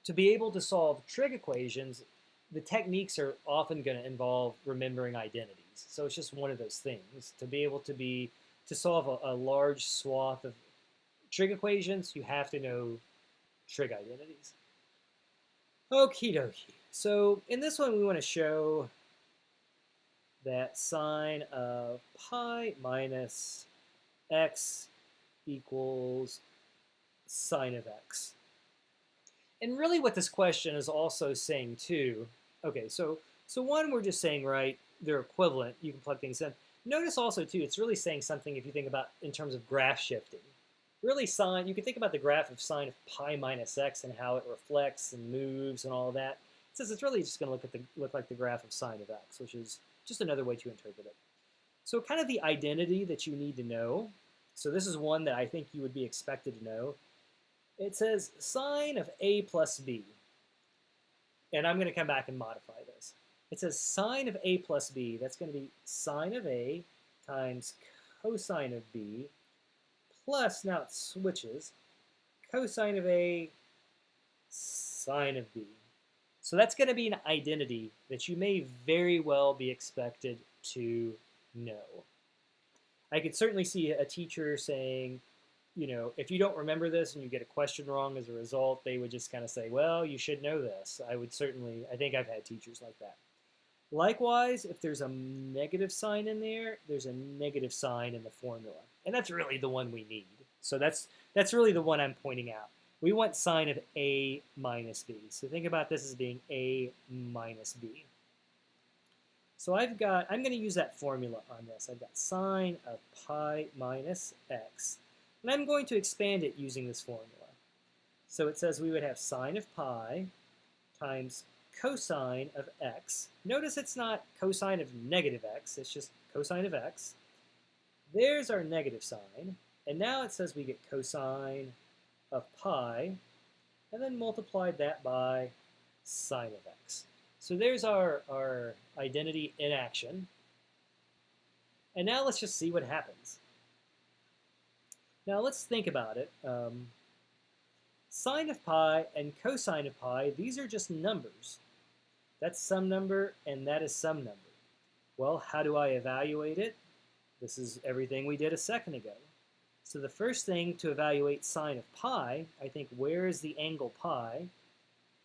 To be able to solve trig equations, the techniques are often going to involve remembering identities. So it's just one of those things. To be able to solve a large swath of trig equations, you have to know trig identities. Okie dokie. So in this one, we want to show that sine of pi minus x equals sine of x. And really what this question is also saying too, okay, so one, we're just saying, right, they're equivalent. You can plug things in. Notice also too, it's really saying something if you think about in terms of graph shifting. Really sine, you can think about the graph of sine of pi minus x and how it reflects and moves and all of that. It says it's really just going to look like the graph of sine of x, which is just another way to interpret it. So kind of the identity that you need to know. So this is one that I think you would be expected to know. It says sine of a plus b. And I'm going to come back and modify this. It says sine of a plus b. That's going to be sine of a times cosine of b plus, now it switches, cosine of a sine of b. So that's going to be an identity that you may very well be expected to know. I could certainly see a teacher saying, you know, if you don't remember this and you get a question wrong as a result, they would just kind of say, well, you should know this. I think I've had teachers like that. Likewise, if there's a negative sign in there, there's a negative sign in the formula. And that's really the one we need. So that's really the one I'm pointing out. We want sine of a minus b. So think about this as being a minus b. So I'm going to use that formula on this. I've got sine of pi minus x. And I'm going to expand it using this formula. So it says we would have sine of pi times cosine of x. Notice it's not cosine of negative x. It's just cosine of x. There's our negative sign. And now it says we get cosine of pi, and then multiplied that by sine of x. So there's our identity in action. And now let's just see what happens. Now let's think about it. Sine of pi and cosine of pi, these are just numbers. That's some number, and that is some number. Well, how do I evaluate it? This is everything we did a second ago. So the first thing to evaluate sine of pi, I think, where is the angle pi?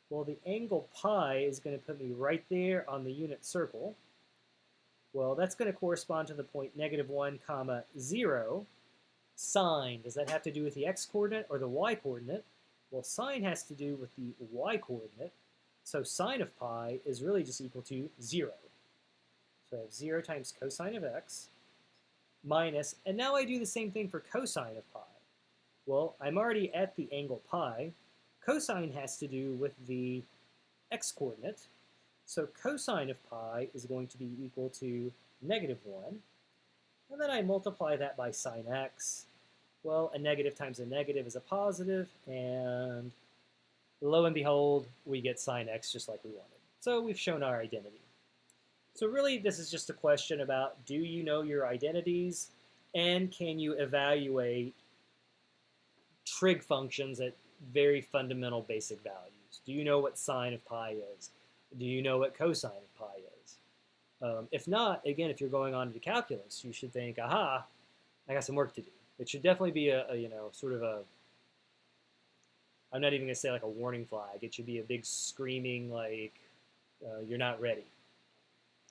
Well, the angle pi is going to put me right there on the unit circle. Well, that's going to correspond to the point -1, 0. Sine, does that have to do with the x-coordinate or the y-coordinate? Well, sine has to do with the y-coordinate. So sine of pi is really just equal to 0. So I have 0 times cosine of x minus, and now I do the same thing for cosine of pi. Well, I'm already at the angle pi. Cosine has to do with the x-coordinate. So cosine of pi is going to be equal to -1. And then I multiply that by sine x. Well, a negative times a negative is a positive, and lo and behold, we get sine x just like we wanted. So we've shown our identity. So really, this is just a question about, do you know your identities, and can you evaluate trig functions at very fundamental basic values? Do you know what sine of pi is? Do you know what cosine of pi is? If not, again, if you're going on to calculus, you should think, aha, I got some work to do. It should definitely be sort of a, I'm not even going to say like a warning flag. It should be a big screaming like, you're not ready.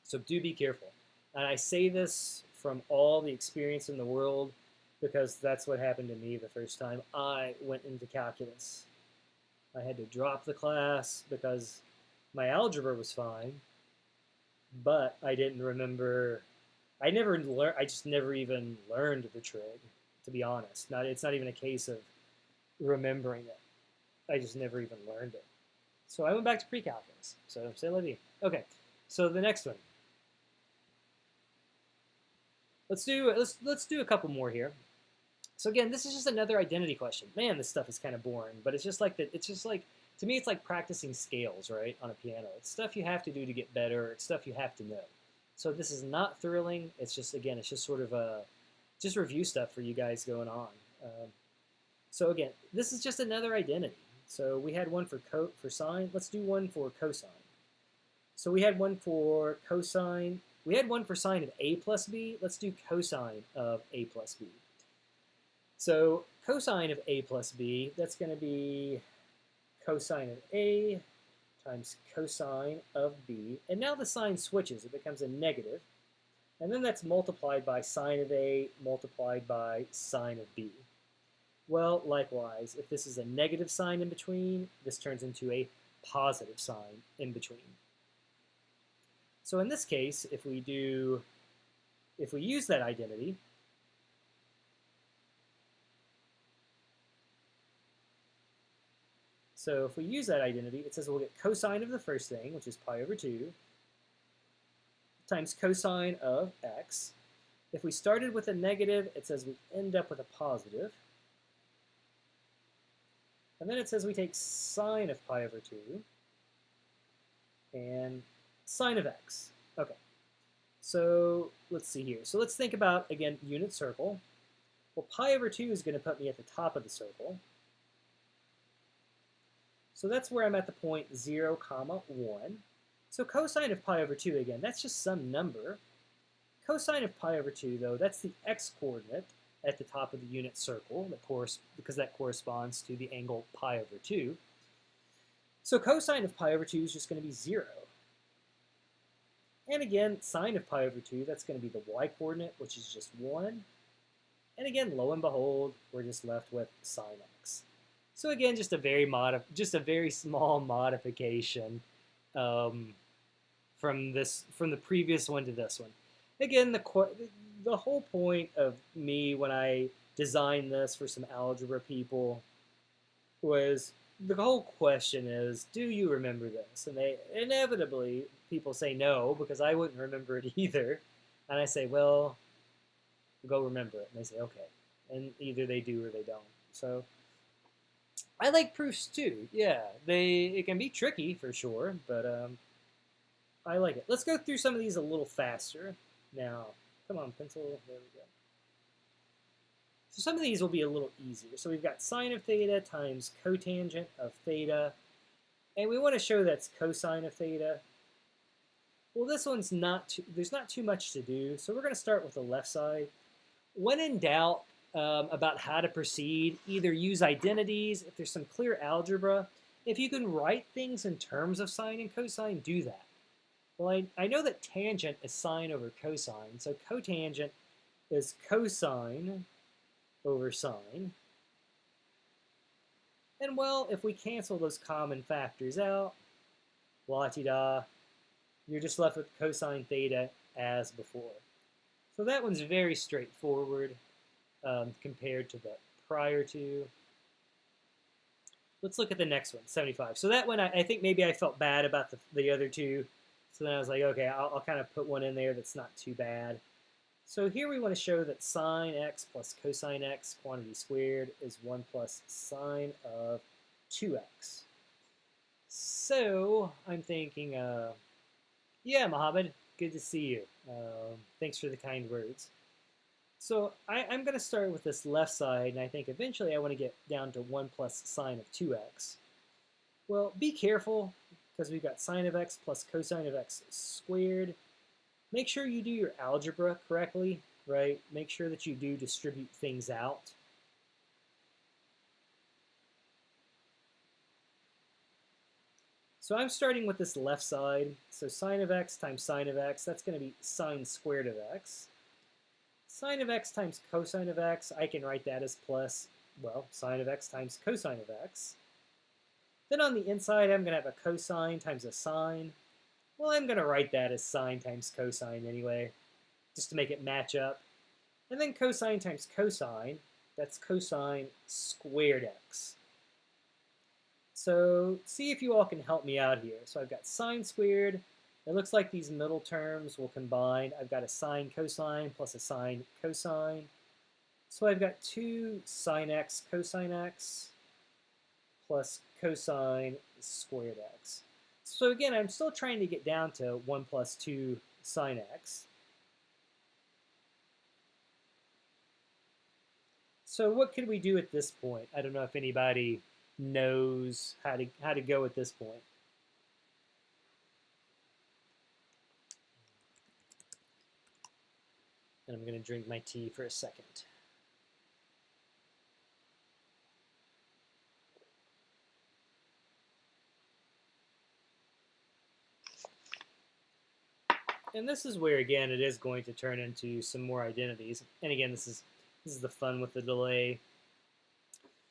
So do be careful. And I say this from all the experience in the world because that's what happened to me the first time I went into calculus. I had to drop the class because my algebra was fine, but I didn't remember, I just never even learned the trig, to be honest. It's not even a case of remembering it. I just never even learned it. So I went back to pre-calculus. So c'est la vie. Okay, so the next one. Let's do a couple more here. So again, this is just another identity question. Man, this stuff is kind of boring, but it's just like to me, it's like practicing scales, right, on a piano. It's stuff you have to do to get better. It's stuff you have to know. So this is not thrilling. It's just, again, it's just sort of just review stuff for you guys going on. So again, this is just another identity. So we had one for sine. Let's do one for cosine. So we had one for cosine. We had one for sine of a plus b. Let's do cosine of a plus b. So cosine of a plus b, that's going to be cosine of a times cosine of b. And now the sign switches. It becomes a negative. And then that's multiplied by sine of a multiplied by sine of b. Well, likewise, if this is a negative sign in between, this turns into a positive sign in between. So in this case, if we use that identity, so if we use that identity, it says we'll get cosine of the first thing, which is pi over 2, times cosine of x. If we started with a negative, it says we end up with a positive. And then it says we take sine of pi over 2 and sine of x. Okay. So let's see here. So let's think about, again, unit circle. Well, pi over 2 is going to put me at the top of the circle. So that's where I'm at the point 0, 1. So cosine of pi over 2, again, that's just some number. Cosine of pi over 2, though, that's the x-coordinate at the top of the unit circle, because that corresponds to the angle pi over 2. So cosine of pi over 2 is just going to be 0. And again, sine of pi over 2, that's going to be the y-coordinate, which is just 1. And again, lo and behold, we're just left with sine x. So again, just a very small modification from the previous one to this one. Again, the whole point of me when I designed this for some algebra people was, the whole question is, do you remember this? And they inevitably, people say no, because I wouldn't remember it either. And I say, well, go remember it. And they say, okay. And either they do or they don't. So I like proofs too. Yeah, it can be tricky for sure, but I like it. Let's go through some of these a little faster. Now, come on, pencil. There we go. So some of these will be a little easier. So we've got sine of theta times cotangent of theta. And we want to show that's cosine of theta. Well, this one's there's not too much to do. So we're going to start with the left side. When in doubt about how to proceed, either use identities, if there's some clear algebra. If you can write things in terms of sine and cosine, do that. Well, I know that tangent is sine over cosine, so cotangent is cosine over sine. And well, if we cancel those common factors out, la-ti-da, you're just left with cosine theta as before. So that one's very straightforward compared to the prior two. Let's look at the next one, 75. So that one, I think maybe I felt bad about the other two. So then I was like, okay, I'll kind of put one in there that's not too bad. So here we want to show that sine x plus cosine x quantity squared is 1 plus sine of 2x. So I'm thinking, yeah, Mohammed, good to see you. Thanks for the kind words. So I'm going to start with this left side, and I think eventually I want to get down to 1 plus sine of 2x. Well, be careful, because we've got sine of x plus cosine of x squared. Make sure you do your algebra correctly, right? Make sure that you do distribute things out. So I'm starting with this left side. So sine of x times sine of x, that's going to be sine squared of x. Sine of x times cosine of x, I can write that as plus, well, sine of x times cosine of x. Then on the inside, I'm going to have a cosine times a sine. Well, I'm going to write that as sine times cosine anyway, just to make it match up. And then cosine times cosine, that's cosine squared x. So see if you all can help me out here. So I've got sine squared. It looks like these middle terms will combine. I've got a sine cosine plus a sine cosine. So I've got 2 sine x cosine x plus cosine squared x. So again, I'm still trying to get down to 1 plus 2 sine x. So what could we do at this point? I don't know if anybody knows how to go at this point. And I'm going to drink my tea for a second. And this is where, again, it is going to turn into some more identities. And again, this is the fun with the delay.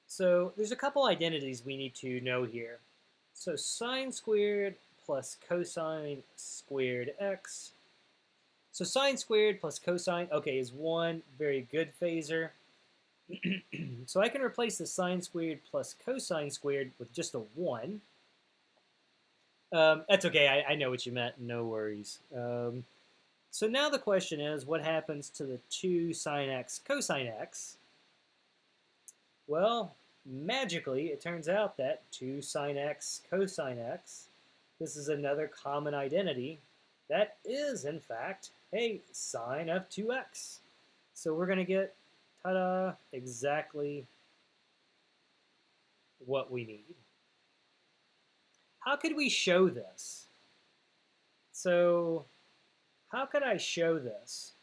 So there's a couple identities we need to know here. So sine squared plus cosine squared x. So sine squared plus cosine, okay, is 1. Very good, phasor. So I can replace the sine squared plus cosine squared with just a 1. That's okay, I know what you meant, no worries. So now the question is, what happens to the 2 sine x cosine x? Well, magically, it turns out that 2 sine x cosine x, this is another common identity, that is, in fact, hey, sine of 2x. So we're going to get, ta-da, exactly what we need. How could we show this? So how could I show this?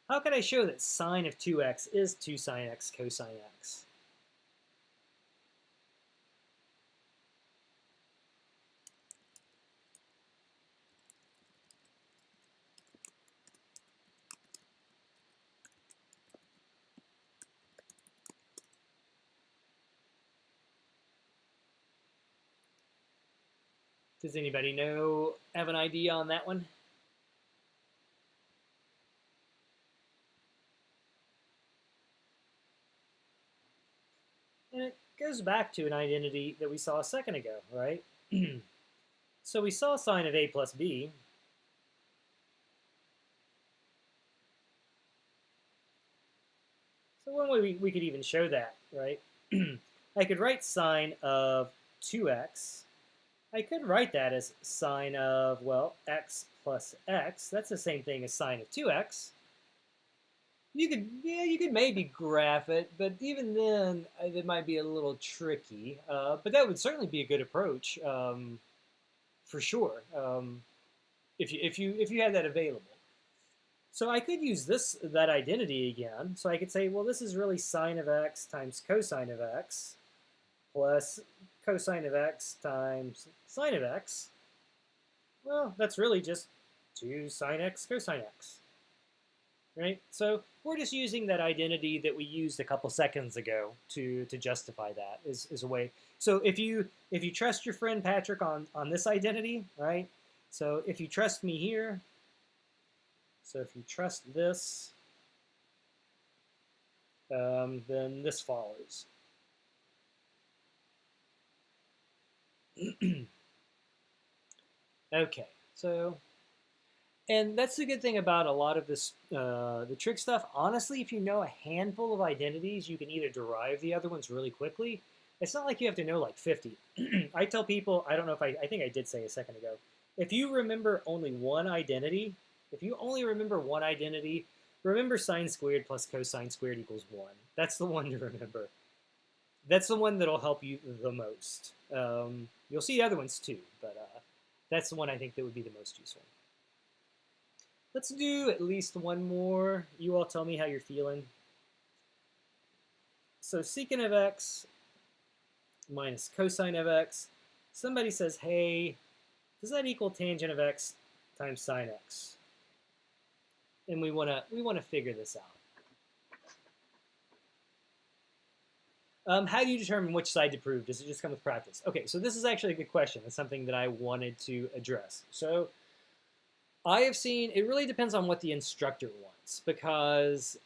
How could I show that sine of 2x is 2 sine x cosine x? Does anybody have an idea on that one? And it goes back to an identity that we saw a second ago, right? So we saw sine of a plus b. So one way we could even show that, right? I could write sine of 2x. I could write that as sine of, well, x plus x. That's the same thing as sine of 2x. You could maybe graph it, but even then, it might be a little tricky. But that would certainly be a good approach, for sure, if you had that available. So I could use that identity again. So I could say, well, this is really sine of x times cosine of x plus cosine of x times sine of x. Well, that's really just 2 sine x cosine x. Right? So we're just using that identity that we used a couple seconds ago to justify that is a way. So if you trust your friend Patrick on this identity, right? So if you trust me here, so if you trust this, then this follows. Okay, so, and that's the good thing about a lot of this, the trig stuff. Honestly, if you know a handful of identities, you can either derive the other ones really quickly. It's not like you have to know like 50. I tell people, I don't know if I think I did say a second ago, if you remember only one identity, if you only remember one identity, remember sine squared plus cosine squared equals 1. That's the one to remember. That's the one that'll help you the most. You'll see other ones too, but that's the one I think that would be the most useful. Let's do at least one more. You all tell me how you're feeling. So secant of x minus cosine of x. Somebody says, hey, does that equal tangent of x times sine x? And we want to figure this out. How do you determine which side to prove? Does it just come with practice? Okay, so this is actually a good question. It's something that I wanted to address. So I have seen, it really depends on what the instructor wants, because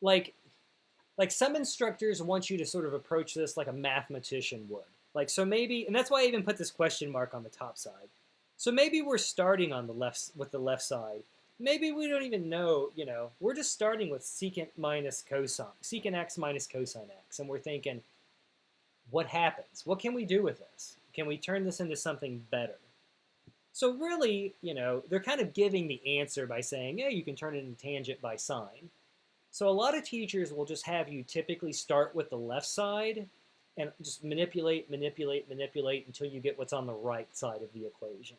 like some instructors want you to sort of approach this like a mathematician would. Like, so maybe, and that's why I even put this question mark on the top side. So maybe we're starting on the left, with the left side. Maybe we don't even know, we're just starting with secant minus cosine, secant x minus cosine x, and we're thinking, what happens? What can we do with this? Can we turn this into something better? So really, they're kind of giving the answer by saying, yeah, you can turn it into tangent by sine. So a lot of teachers will just have you typically start with the left side and just manipulate until you get what's on the right side of the equation.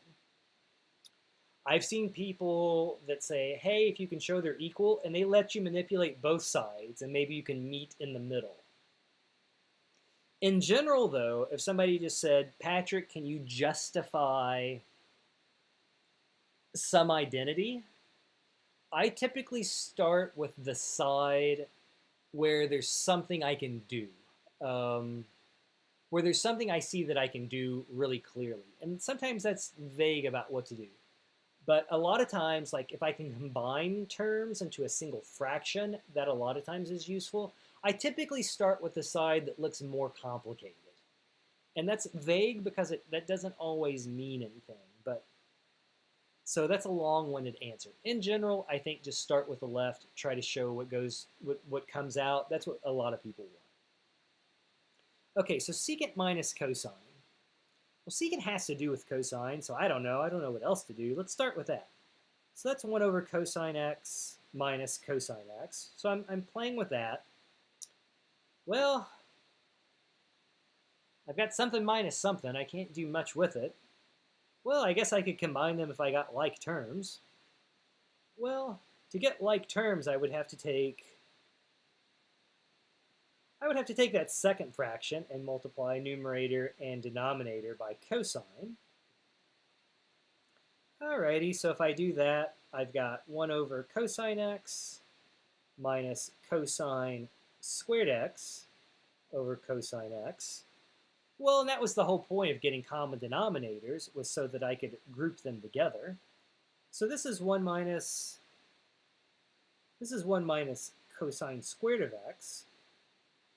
I've seen people that say, hey, if you can show they're equal, and they let you manipulate both sides, and maybe you can meet in the middle. In general, though, if somebody just said, Patrick, can you justify some identity? I typically start with the side where there's something I can do, where there's something I see that I can do really clearly. And sometimes that's vague about what to do. But a lot of times, like if I can combine terms into a single fraction, that a lot of times is useful. I typically start with the side that looks more complicated. And that's vague because that doesn't always mean anything. But so that's a long-winded answer. In general, I think just start with the left, try to show what comes out. That's what a lot of people want. Okay, so secant minus cosine. Well, secant has to do with cosine, so I don't know. I don't know what else to do. Let's start with that. So that's 1 over cosine x minus cosine x. So I'm playing with that. Well, I've got something minus something. I can't do much with it. Well, I guess I could combine them if I got like terms. Well, to get like terms, I would have to take that second fraction and multiply numerator and denominator by cosine. Alrighty, so if I do that, I've got 1 over cosine x minus cosine squared x over cosine x. Well, and that was the whole point of getting common denominators, was so that I could group them together. So this is 1 minus cosine squared of x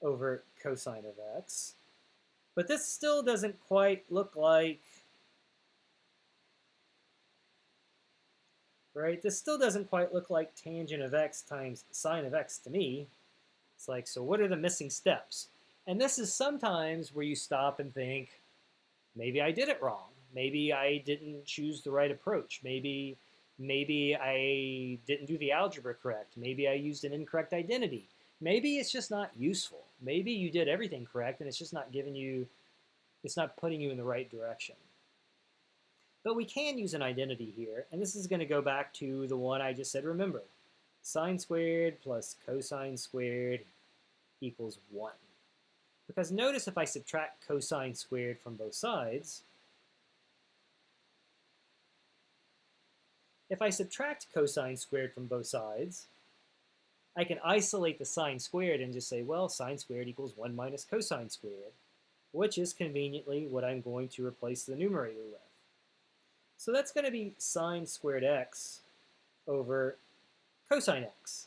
over cosine of x. But this still doesn't quite look like, right? This still doesn't quite look like tangent of x times sine of x to me. It's like, so what are the missing steps? And this is sometimes where you stop and think, maybe I did it wrong. Maybe I didn't choose the right approach. Maybe I didn't do the algebra correct. Maybe I used an incorrect identity. Maybe it's just not useful. Maybe you did everything correct and it's just not giving you, it's not putting you in the right direction. But we can use an identity here, and this is going to go back to the one I just said, remember. Sine squared plus cosine squared equals 1. Because notice if I subtract cosine squared from both sides, if I subtract cosine squared from both sides, I can isolate the sine squared and just say, well, sine squared equals 1 minus cosine squared, which is conveniently what I'm going to replace the numerator with. So that's going to be sine squared x over cosine x.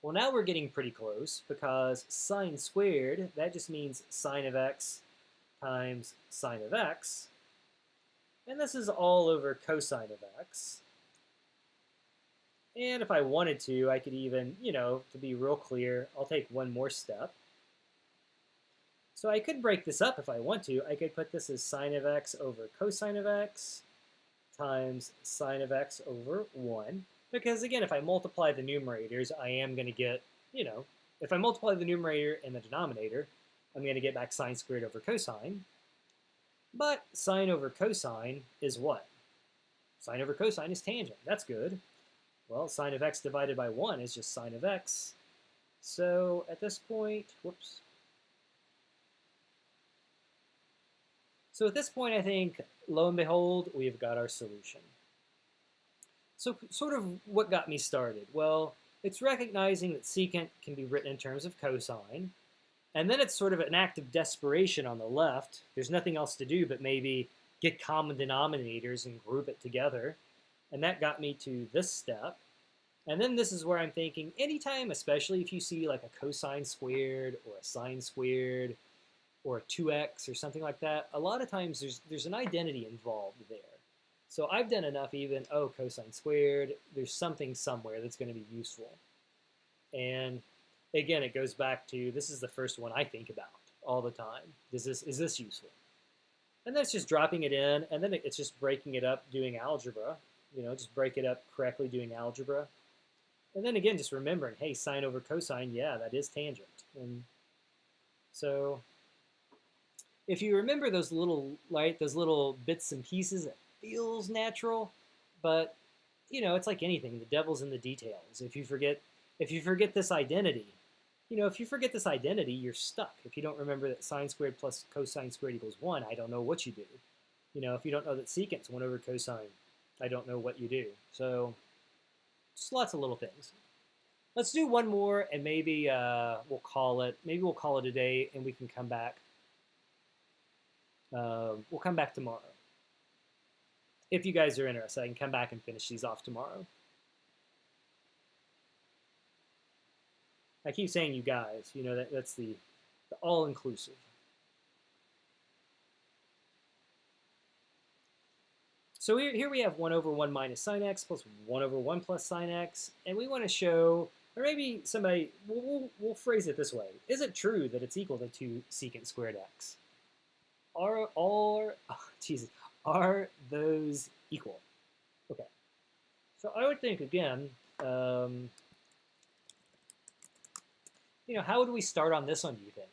Well, now we're getting pretty close, because sine squared, that just means sine of x times sine of x. And this is all over cosine of x. And if I wanted to, I could even, to be real clear, I'll take one more step. So I could break this up if I want to. I could put this as sine of x over cosine of x times sine of x over 1. Because again, if I multiply the numerators, I am going to get, if I multiply the numerator and the denominator, I'm going to get back sine squared over cosine. But sine over cosine is what? Sine over cosine is tangent. That's good. Well, sine of x divided by 1 is just sine of x. So at this point, whoops. So at this point, I think, lo and behold, we've got our solution. So sort of what got me started? Well, it's recognizing that secant can be written in terms of cosine. And then it's sort of an act of desperation on the left. There's nothing else to do but maybe get common denominators and group it together. And that got me to this step. And then this is where I'm thinking, anytime, especially if you see like a cosine squared or a sine squared or a 2x or something like that, a lot of times there's an identity involved there. So I've done enough even, oh, cosine squared, there's something somewhere that's going to be useful. And again, it goes back to, this is the first one I think about all the time. Is this useful? And then it's just dropping it in, and then it's just breaking it up, doing algebra. Just break it up correctly doing algebra. And then again, just remembering, hey, sine over cosine, yeah, that is tangent. And so if you remember those little bits and pieces, it feels natural, but it's like anything. The devil's in the details. If you forget this identity, you're stuck. If you don't remember that sine squared plus cosine squared equals 1, I don't know what you do. If you don't know that secant's 1 over cosine, I don't know what you do. So just lots of little things. Let's do one more, and maybe we'll call it a day, and we can come back. We'll come back tomorrow. If you guys are interested, I can come back and finish these off tomorrow. I keep saying you guys, that's the all-inclusive. So here we have 1 over 1 minus sine x plus 1 over 1 plus sine x, and we want to show, Or maybe somebody, we'll phrase it this way. Is it true that it's equal to 2 secant squared x? Jesus, are those equal? Okay. So I would think, again, how would we start on this one, do you think?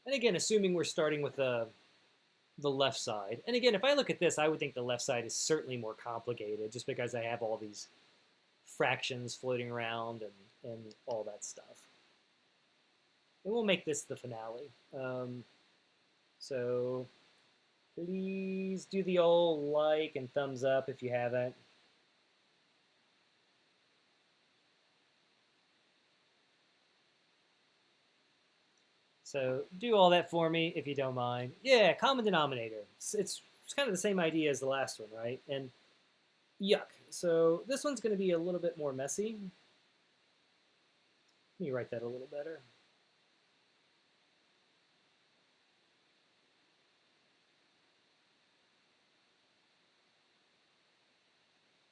And again, assuming we're starting with the left side. And again, if I look at this, I would think the left side is certainly more complicated just because I have all these fractions floating around and all that stuff. And we'll make this the finale. So please do the old like and thumbs up if you haven't. So do all that for me if you don't mind. Yeah, common denominator. It's kind of the same idea as the last one, right? And yuck. So this one's going to be a little bit more messy. Let me write that a little better.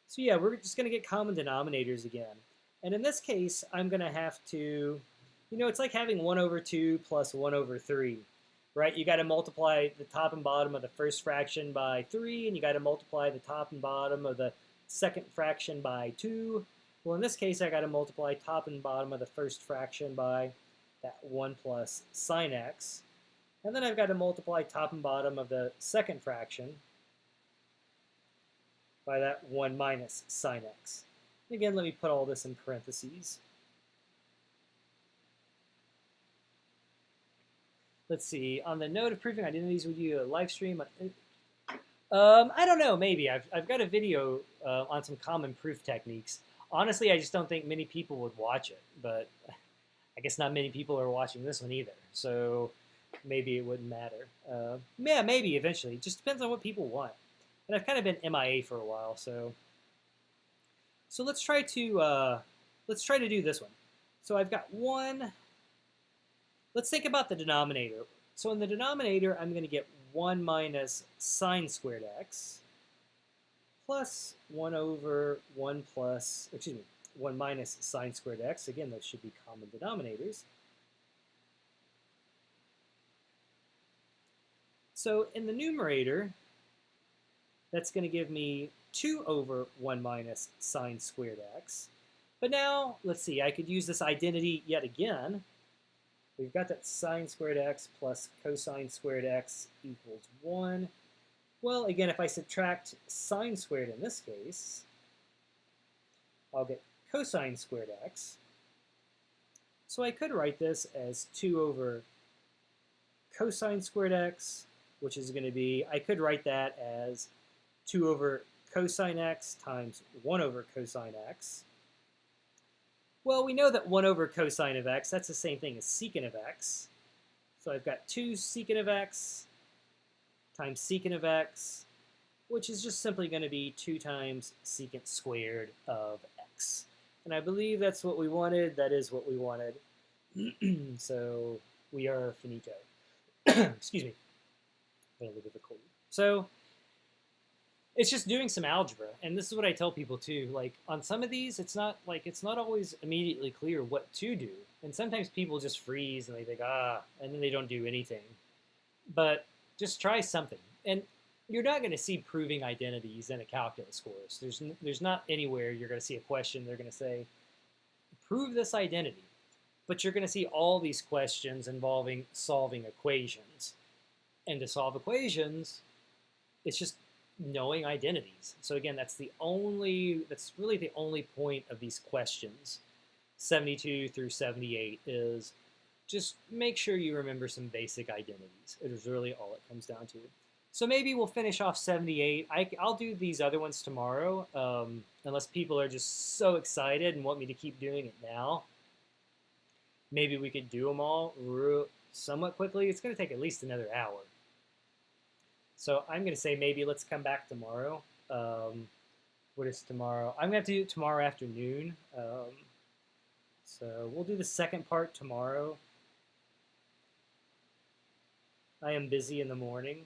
So yeah, we're just going to get common denominators again. And in this case, I'm going to have to, it's like having 1 over 2 plus 1 over 3, right? You got to multiply the top and bottom of the first fraction by 3, and you got to multiply the top and bottom of the second fraction by 2. Well, in this case, I got to multiply top and bottom of the first fraction by that 1 plus sine x. And then I've got to multiply top and bottom of the second fraction by that 1 minus sine x. Again, let me put all this in parentheses. Let's see. On the note of proving identities, would you live stream? I don't know. Maybe I've got a video on some common proof techniques. Honestly, I just don't think many people would watch it, but I guess not many people are watching this one either. So maybe it wouldn't matter. Yeah, maybe eventually. It just depends on what people want. And I've kind of been MIA for a while, so let's try to do this one. So I've got 1. Let's think about the denominator. So in the denominator, I'm going to get 1 minus sine squared x plus 1 over 1 minus sine squared x. Again, those should be common denominators. So in the numerator, that's going to give me 2 over 1 minus sine squared x. But now, let's see, I could use this identity yet again. We've got that sine squared x plus cosine squared x equals 1. Well, again, if I subtract sine squared in this case, I'll get cosine squared x. So I could write this as 2 over cosine squared x, which is going to be, I could write that as 2 over cosine x times 1 over cosine x. Well, we know that 1 over cosine of x, that's the same thing as secant of x. So I've got 2 secant of x times secant of x, which is just simply going to be 2 times secant squared of x. And I believe that's what we wanted. That is what we wanted. So we are finito. Excuse me. A little bit of a cold. So it's just doing some algebra, and this is what I tell people too. Like on some of these, it's not always immediately clear what to do, and sometimes people just freeze and they think and then they don't do anything. But just try something, and you're not going to see proving identities in a calculus course. There's not anywhere you're going to see a question they're going to say prove this identity, but you're going to see all these questions involving solving equations, and to solve equations, it's just knowing identities. So again, that's really the only point of these questions, 72 through 78, is just make sure you remember some basic identities. It is really all it comes down to. So maybe we'll finish off 78. I'll do these other ones tomorrow, unless people are just so excited and want me to keep doing it now. Maybe we could do them all somewhat quickly. It's going to take at least another hour. So I'm going to say maybe let's come back tomorrow. What is tomorrow? I'm going to have to do it tomorrow afternoon. So we'll do the second part tomorrow. I am busy in the morning.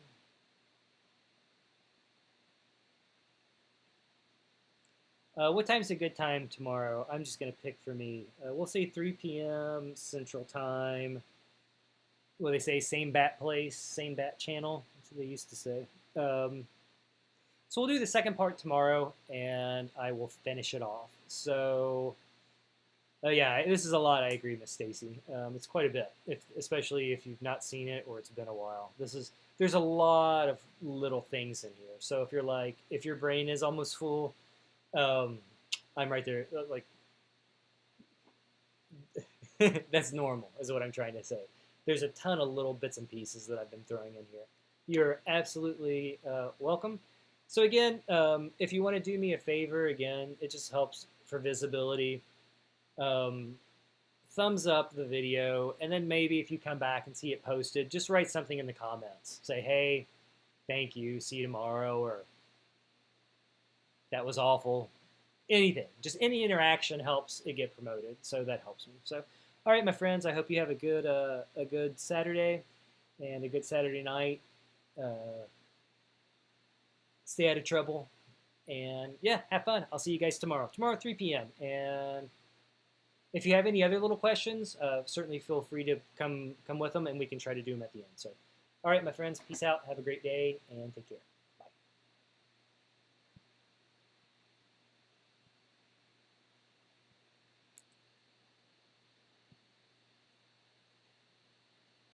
What time's a good time tomorrow? I'm just going to pick for me. We'll say 3 p.m. Central Time. Well, they say same bat place, same bat channel. That's what they used to say. So we'll do the second part tomorrow, and I will finish it off. So, yeah, this is a lot. I agree, Miss Stacy. It's quite a bit, especially if you've not seen it or it's been a while. There's a lot of little things in here. So if your brain is almost full, I'm right there. Like, that's normal, is what I'm trying to say. There's a ton of little bits and pieces that I've been throwing in here. You're absolutely welcome. So again, if you want to do me a favor, again, it just helps for visibility. Thumbs up the video, and then maybe if you come back and see it posted, just write something in the comments. Say, hey, thank you, see you tomorrow, or that was awful. Anything, just any interaction helps it get promoted, so that helps me. So, all right, my friends, I hope you have a good Saturday and a good Saturday night. Stay out of trouble, and yeah, have fun. I'll see you guys tomorrow. Tomorrow, 3 p.m. And if you have any other little questions, certainly feel free to come with them, and we can try to do them at the end. So, all right, my friends, peace out. Have a great day, and take care.